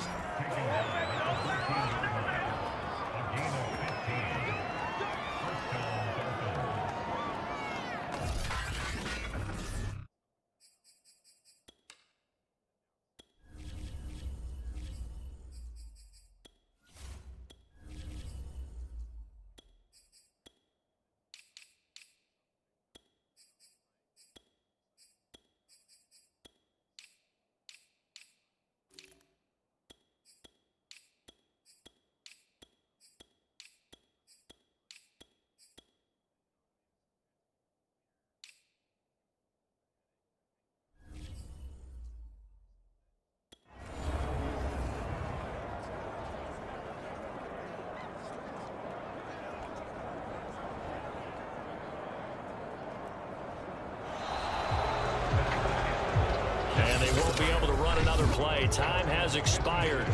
[SPEAKER 2] He'll be able to run another play. Time has expired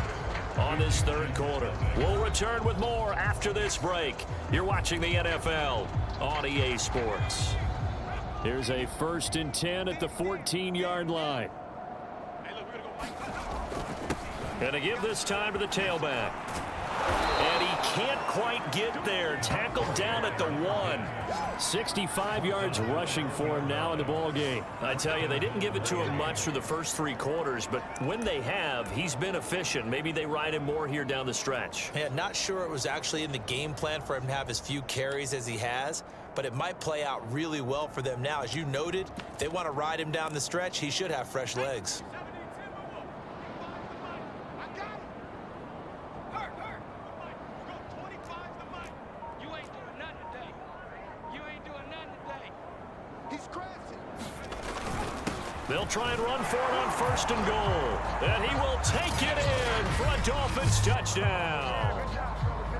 [SPEAKER 2] on this third quarter. We'll return with more after this break. You're watching the NFL on EA Sports.
[SPEAKER 4] Here's a 1st and 10 at the 14-yard line.
[SPEAKER 2] And to give this time to the tailback. And he can't quite get there. Tackled down at the 1.
[SPEAKER 4] 65 yards rushing for him now in the ball game.
[SPEAKER 2] I tell you, they didn't give it to him much through the first 3 quarters, but when they have, he's been efficient. Maybe they ride him more here down the stretch.
[SPEAKER 3] Yeah, not sure it was actually in the game plan for him to have as few carries as he has, but it might play out really well for them now. As you noted, if they want to ride him down the stretch, he should have fresh legs.
[SPEAKER 2] They'll try and run for it on 1st and goal. And he will take it in for a Dolphins touchdown.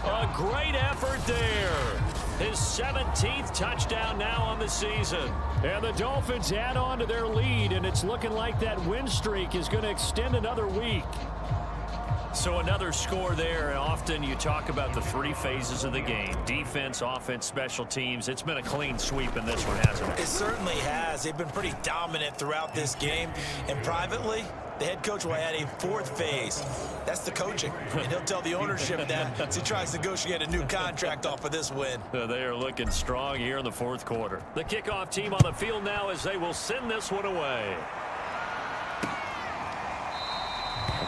[SPEAKER 2] A great effort there. His 17th touchdown now on the season.
[SPEAKER 4] And the Dolphins add on to their lead, and it's looking like that win streak is going to extend another week.
[SPEAKER 2] So another score there. Often you talk about the 3 phases of the game. Defense, offense, special teams. It's been a clean sweep in this one, hasn't it?
[SPEAKER 3] It certainly has. They've been pretty dominant throughout this game. And privately, the head coach will add a 4th phase. That's the coaching. And he'll tell the ownership that as he tries to negotiate a new contract off of this win.
[SPEAKER 2] They are looking strong here in the 4th quarter. The kickoff team on the field now as they will send this one away.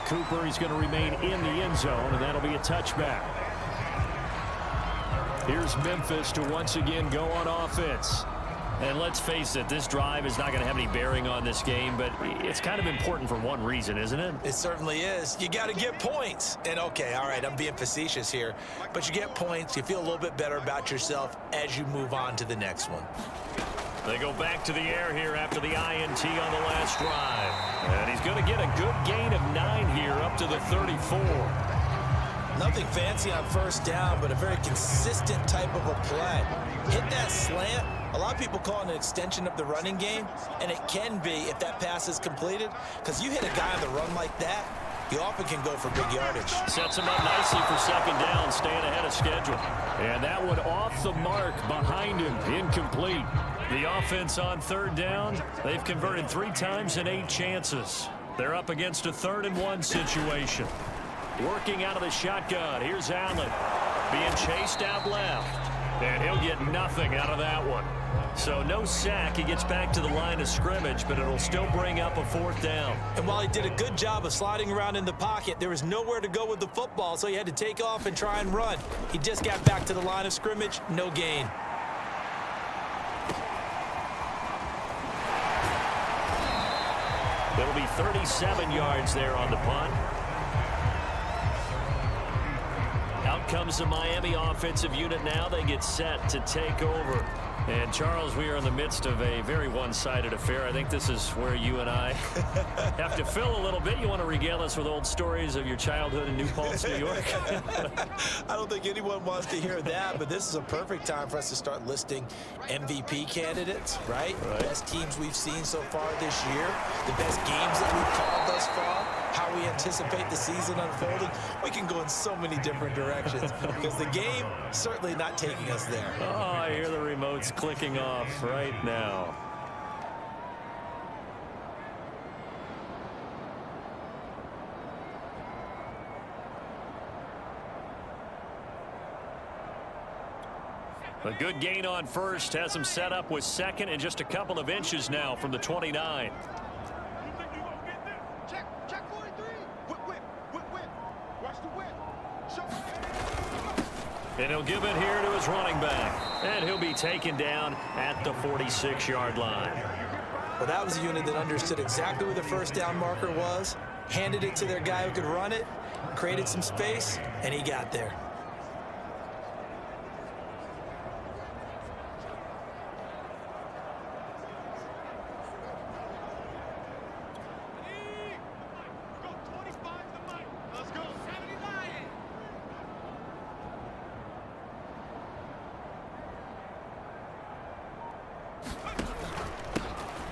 [SPEAKER 4] Cooper, he's going to remain in the end zone, and that'll be a touchback. Here's Memphis to once again go on offense.
[SPEAKER 2] And let's face it, this drive is not going to have any bearing on this game, but it's kind of important for one reason, isn't it?
[SPEAKER 3] It certainly is. You got to get points. And, okay, all right, I'm being facetious here, but you get points. You feel a little bit better about yourself as you move on to the next one.
[SPEAKER 2] They go back to the air here after the INT on the last drive. And he's going to get a good gain of 9 here up to the 34.
[SPEAKER 3] Nothing fancy on 1st down, but a very consistent type of a play. Hit that slant. A lot of people call it an extension of the running game, and it can be if that pass is completed, because you hit a guy on the run like that, you often can go for big yardage.
[SPEAKER 2] Sets him up nicely for 2nd down, staying ahead of schedule.
[SPEAKER 4] And that one off the mark behind him, incomplete.
[SPEAKER 2] The offense on 3rd down, they've converted 3 times in 8 chances. They're up against a 3rd and 1 situation. Working out of the shotgun, here's Allen. Being chased out left. And he'll get nothing out of that one. So no sack. He gets back to the line of scrimmage, but it'll still bring up a 4th down.
[SPEAKER 3] And while he did a good job of sliding around in the pocket, there was nowhere to go with the football, so he had to take off and try and run. He just got back to the line of scrimmage, no gain.
[SPEAKER 2] It'll be 37 yards there on the punt. Out comes the Miami offensive unit now. They get set to take over. And, Charles, we are in the midst of a very one-sided affair. I think this is where you and I have to fill a little bit. You want to regale us with old stories of your childhood in New Paltz, New York?
[SPEAKER 3] I don't think anyone wants to hear that, but this is a perfect time for us to start listing MVP candidates, right? Best teams we've seen so far this year, the best games that we've called thus far, how we anticipate the season unfolding. We can go in so many different directions because the game certainly not taking us there.
[SPEAKER 2] Oh, I hear the remotes clicking off right now. A good gain on 1st has him set up with 2nd and just a couple of inches now from the 29.
[SPEAKER 5] Check 43. Whip. Watch the whip.
[SPEAKER 2] And he'll give it here to his running back. And he'll be taken down at the 46-yard line.
[SPEAKER 3] Well, that was a unit that understood exactly where the 1st down marker was, handed it to their guy who could run it, created some space, and he got there.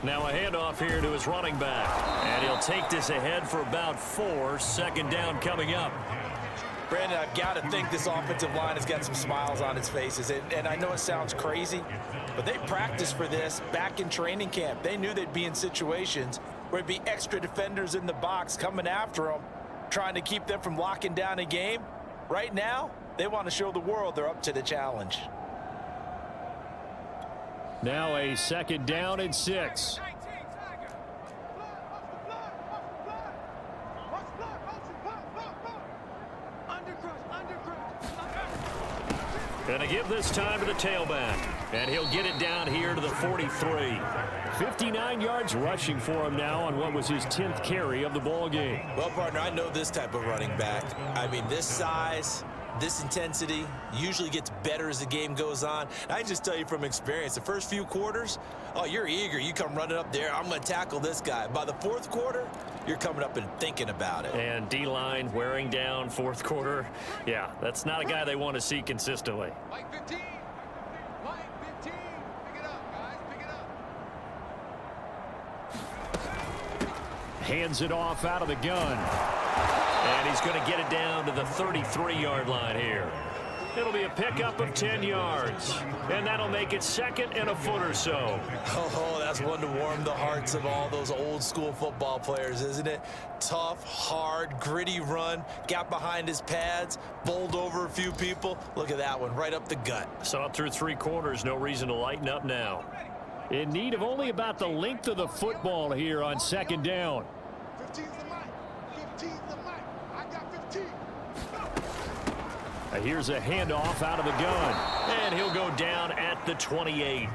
[SPEAKER 2] Now a handoff here to his running back. And he'll take this ahead for about 4. Second down coming up.
[SPEAKER 3] Brandon, I've got to think this offensive line has got some smiles on its faces. And I know it sounds crazy, but they practiced for this back in training camp. They knew they'd be in situations where there'd be extra defenders in the box coming after them, trying to keep them from locking down a game. Right now, they want to show the world they're up to the challenge.
[SPEAKER 4] Now a second down and 6.
[SPEAKER 2] Gonna give this time to the tailback. And he'll get it down here to the 43.
[SPEAKER 4] 59 yards rushing for him now on what was his 10th carry of the ball game.
[SPEAKER 3] Well, partner, I know this type of running back. I mean, this size, this intensity usually gets better as the game goes on. And I just tell you from experience, the first few quarters, oh, you're eager. You come running up there, I'm going to tackle this guy. By the fourth quarter, you're coming up and thinking about it.
[SPEAKER 2] And D-line wearing down fourth quarter. Yeah, that's not a guy they want to see consistently.
[SPEAKER 5] Mike 15. Mike 15. Pick it up, guys. Pick it up.
[SPEAKER 4] Hands it off out of the gun.
[SPEAKER 2] And he's going to get it down to the 33-yard line here. It'll be a pickup of 10 yards. And that'll make it second and a foot or so.
[SPEAKER 3] Oh, that's one to warm the hearts of all those old school football players, isn't it? Tough, hard, gritty run. Got behind his pads, bowled over a few people. Look at that one, right up the gut.
[SPEAKER 2] Saw it through 3 quarters. No reason to lighten up now.
[SPEAKER 4] In need of only about the length of the football here on second down.
[SPEAKER 5] 15's the mic. 15's the mic. I got 15.
[SPEAKER 4] Here's a handoff out of the gun.
[SPEAKER 2] And he'll go down at the 28.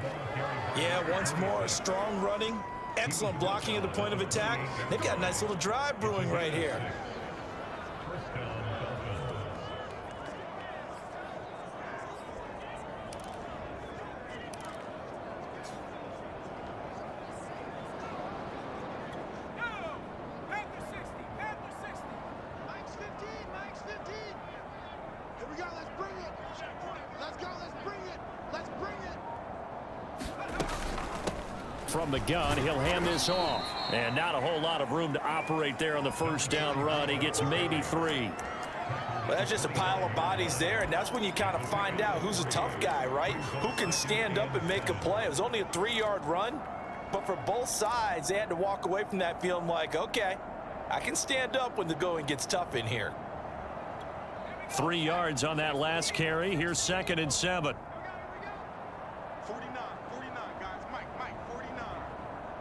[SPEAKER 3] Yeah, once more, strong running, excellent blocking at the point of attack. They've got a nice little drive brewing right here.
[SPEAKER 5] Mike's 15. Mike's 15. Here we go. Let's bring it. Let's go. Let's bring it. Let's bring it.
[SPEAKER 4] From the gun, he'll hand this off.
[SPEAKER 2] And not a whole lot of room to operate there on the first down run. He gets maybe 3.
[SPEAKER 3] Well, that's just a pile of bodies there, and that's when you kind of find out who's a tough guy, right? Who can stand up and make a play. It was only a 3-yard run, but for both sides, they had to walk away from that feeling like, okay, I can stand up when the going gets tough in here.
[SPEAKER 2] 3 yards on that last carry. Here's second and 7.
[SPEAKER 5] 49, guys. Mike, 49.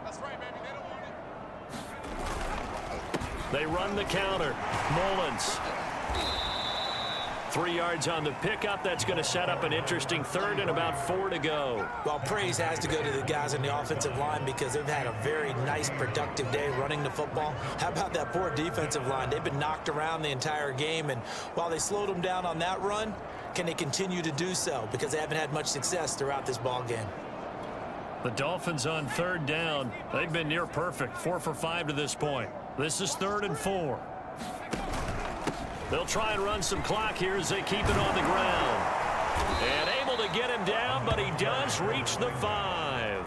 [SPEAKER 5] That's right, baby. They don't want it.
[SPEAKER 2] They run the counter. Mullins. 3 yards on the pickup. That's going to set up an interesting third and about 4 to go.
[SPEAKER 3] Well, praise has to go to the guys on the offensive line because they've had a very nice, productive day running the football. How about that poor defensive line? They've been knocked around the entire game, and while they slowed them down on that run, can they continue to do so? Because they haven't had much success throughout this ball game.
[SPEAKER 2] The Dolphins on third down. They've been near perfect. 4 for 5 to this point. This is 3rd and 4. They'll try and run some clock here as they keep it on the ground. And able to get him down, but he does reach the 5.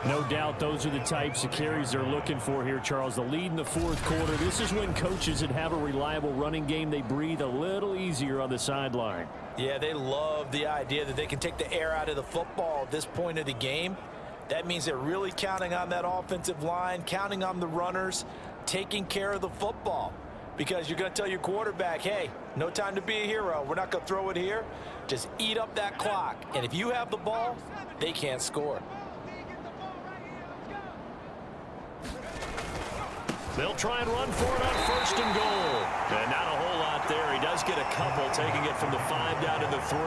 [SPEAKER 4] No doubt those are the types of carries they're looking for here, Charles. The lead in the fourth quarter. This is when coaches that have a reliable running game, they breathe a little easier on the sideline.
[SPEAKER 3] Yeah, they love the idea that they can take the air out of the football at this point of the game. That means they're really counting on that offensive line, counting on the runners, taking care of the football. Because you're going to tell your quarterback, hey, no time to be a hero. We're not going to throw it here. Just eat up that clock. And if you have the ball, they can't score.
[SPEAKER 2] They'll try and run for it on 1st and goal. And not a whole lot there. He does get a couple, taking it from the 5 down to the 3.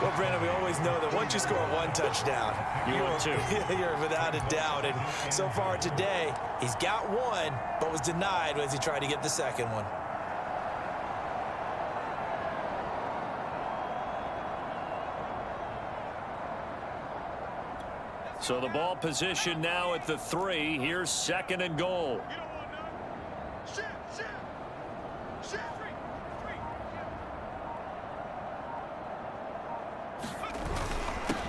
[SPEAKER 3] Well, Brandon, we always know that once you score 1 touchdown, you're without a doubt. And so far today, he's got 1, but was denied as he tried to get the second one.
[SPEAKER 2] So the ball position now at the 3. Here's 2nd and goal.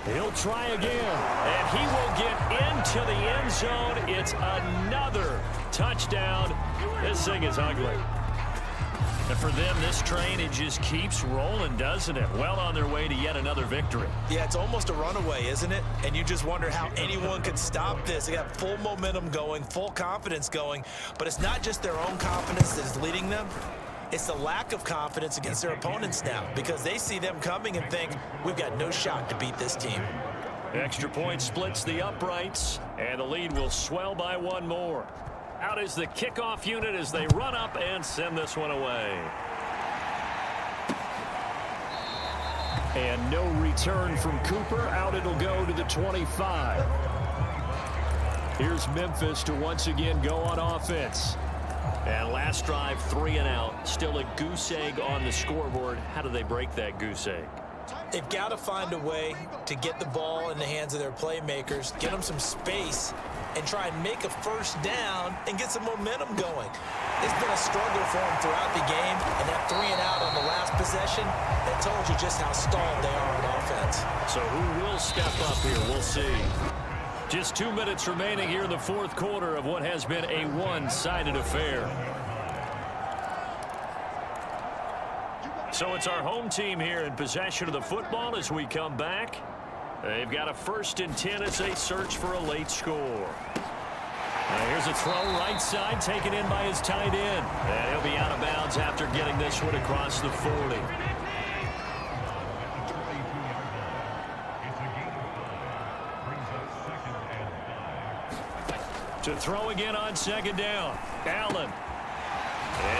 [SPEAKER 4] He'll try again, and he will get into the end zone. It's another touchdown. This thing is ugly. And for them, this train, it just keeps rolling, doesn't it? Well on their way to yet another victory.
[SPEAKER 3] Yeah, it's almost a runaway, isn't it? And you just wonder how anyone could stop this. They got full momentum going, full confidence going. But it's not just their own confidence that is leading them. It's the lack of confidence against their opponents now, because they see them coming and think, we've got no shot to beat this team.
[SPEAKER 4] Extra point splits the uprights, and the lead will swell by one more. Out is the kickoff unit as they run up and send this one away. And no return from Cooper. Out it'll go to the 25. Here's Memphis to once again go on offense. And last drive, 3 and out. Still a goose egg on the scoreboard. How do they break that goose egg?
[SPEAKER 3] They've got to find a way to get the ball in the hands of their playmakers, get them some space, and try and make a first down and get some momentum going. It's been a struggle for them throughout the game, and that 3 and out on the last possession, that told you just how stalled they are on offense.
[SPEAKER 4] So who will step up here? We'll see. Just 2 minutes remaining here in the fourth quarter of what has been a one-sided affair. So it's our home team here in possession of the football as we come back. They've got a 1st and 10 as they search for a late score. Here's a throw right side taken in by his tight end. And he'll be out of bounds after getting this one across the 40. To throw again on 2nd down. Allen.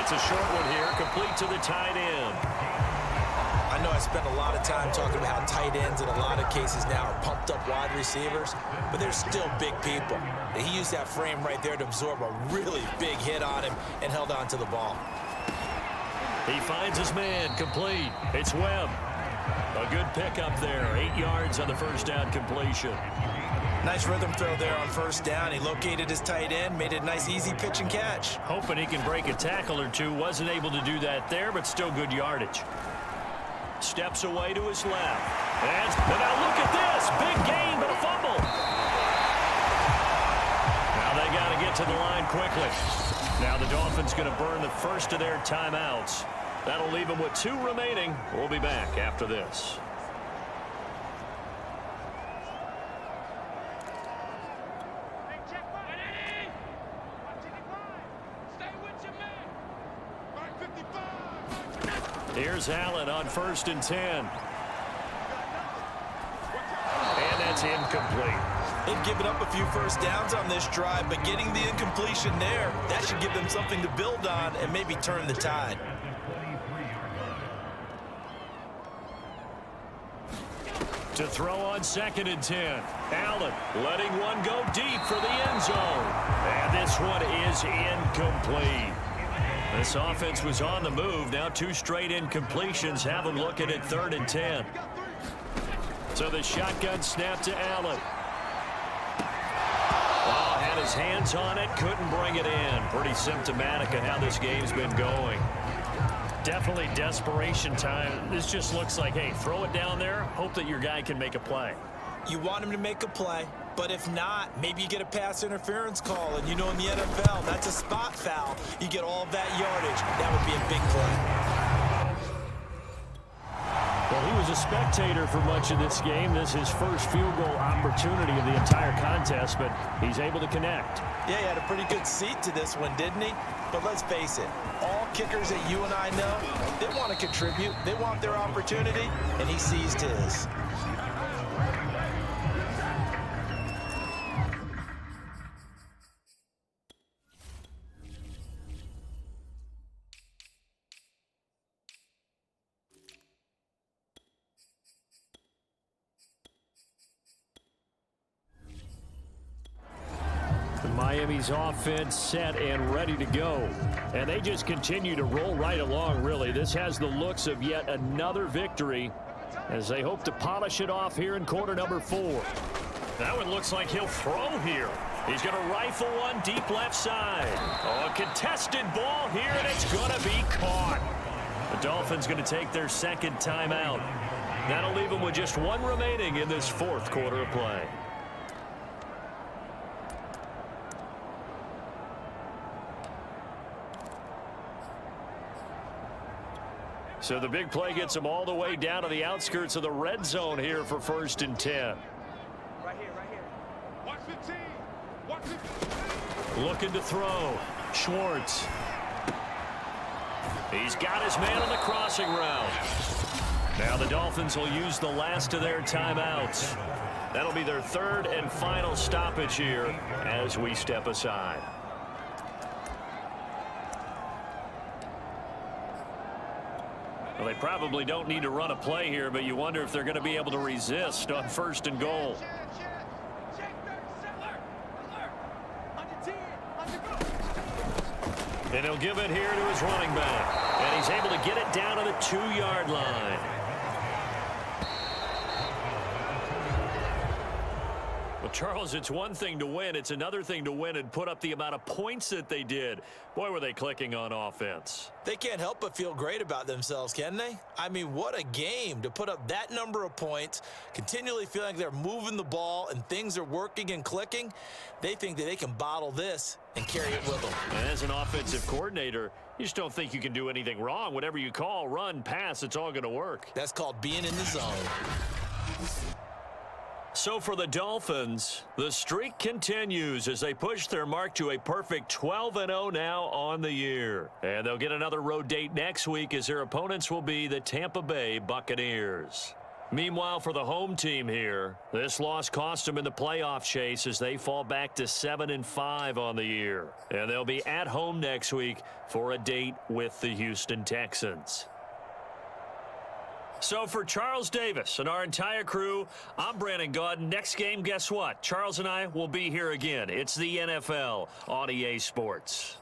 [SPEAKER 4] It's a short one here, complete to the tight end.
[SPEAKER 3] I know I spent a lot of time talking about how tight ends in a lot of cases now are pumped up wide receivers, but they're still big people. He used that frame right there to absorb a really big hit on him and held on to the ball.
[SPEAKER 4] He finds his man, complete. It's Webb. A good pickup there, 8 yards on the first down completion.
[SPEAKER 3] Nice rhythm throw there on 1st down. He located his tight end, made it a nice easy pitch and catch.
[SPEAKER 4] Hoping he can break a tackle or two. Wasn't able to do that there, but still good yardage. Steps away to his left. And now look at this. Big gain, but a fumble. Now they got to get to the line quickly. Now the Dolphins going to burn the first of their timeouts. That'll leave them with 2 remaining. We'll be back after this. Here's Allen on 1st and 10. And that's incomplete.
[SPEAKER 3] They've given up a few first downs on this drive, but getting the incompletion there, that should give them something to build on and maybe turn the tide.
[SPEAKER 4] To throw on 2nd and 10. Allen letting one go deep for the end zone. And this one is incomplete. This offense was on the move. Now 2 straight incompletions have them looking at 3rd and 10. So the shotgun snap to Allen. Oh, had his hands on it, couldn't bring it in. Pretty symptomatic of how this game's been going. Definitely desperation time. This just looks like, hey, throw it down there, hope that your guy can make a play.
[SPEAKER 3] You want him to make a play, but if not, maybe you get a pass interference call. And you know in the NFL, that's a spot foul. You get all of that yardage. That would be a big play.
[SPEAKER 4] Well, he was a spectator for much of this game. This is his first field goal opportunity of the entire contest, but he's able to connect.
[SPEAKER 3] Yeah, he had a pretty good seat to this one, didn't he? But let's face it, all kickers that you and I know, they want to contribute. They want their opportunity, and he seized his.
[SPEAKER 4] Miami's offense set and ready to go. And they just continue to roll right along, really. This has the looks of yet another victory as they hope to polish it off here in quarter number 4. That one looks like he'll throw here. He's going to rifle one deep left side. Oh, a contested ball here, and it's going to be caught. The Dolphins going to take their 2nd timeout.
[SPEAKER 2] That'll leave them with just one remaining in this fourth quarter of play. So the big play gets them all the way down to the outskirts of the red zone here for 1st and 10.
[SPEAKER 5] Right here, right here. Watch the team. Watch the team.
[SPEAKER 2] Looking to throw. Schwartz. He's got his man on the crossing route. Now the Dolphins will use the last of their timeouts. That'll be their third and final stoppage here as we step aside. Well, they probably don't need to run a play here, but you wonder if they're going to be able to resist on 1st and goal. And he'll give it here to his running back. And he's able to get it down to the 2-yard line. Well, Charles, it's one thing to win. It's another thing to win and put up the amount of points that they did. Boy, were they clicking on offense.
[SPEAKER 3] They can't help but feel great about themselves, can they? I mean, what a game to put up that number of points, continually feeling like they're moving the ball and things are working and clicking. They think that they can bottle this and carry it with them.
[SPEAKER 2] And as an offensive coordinator, you just don't think you can do anything wrong. Whatever you call, run, pass, it's all going to work.
[SPEAKER 3] That's called being in the zone.
[SPEAKER 2] So for the Dolphins, the streak continues as they push their mark to a perfect 12-0 now on the year. And they'll get another road date next week as their opponents will be the Tampa Bay Buccaneers. Meanwhile, for the home team here, this loss cost them in the playoff chase as they fall back to 7-5 on the year. And they'll be at home next week for a date with the Houston Texans. So for Charles Davis and our entire crew, I'm Brandon Gaudin. Next game, guess what? Charles and I will be here again. It's the NFL on EA Sports.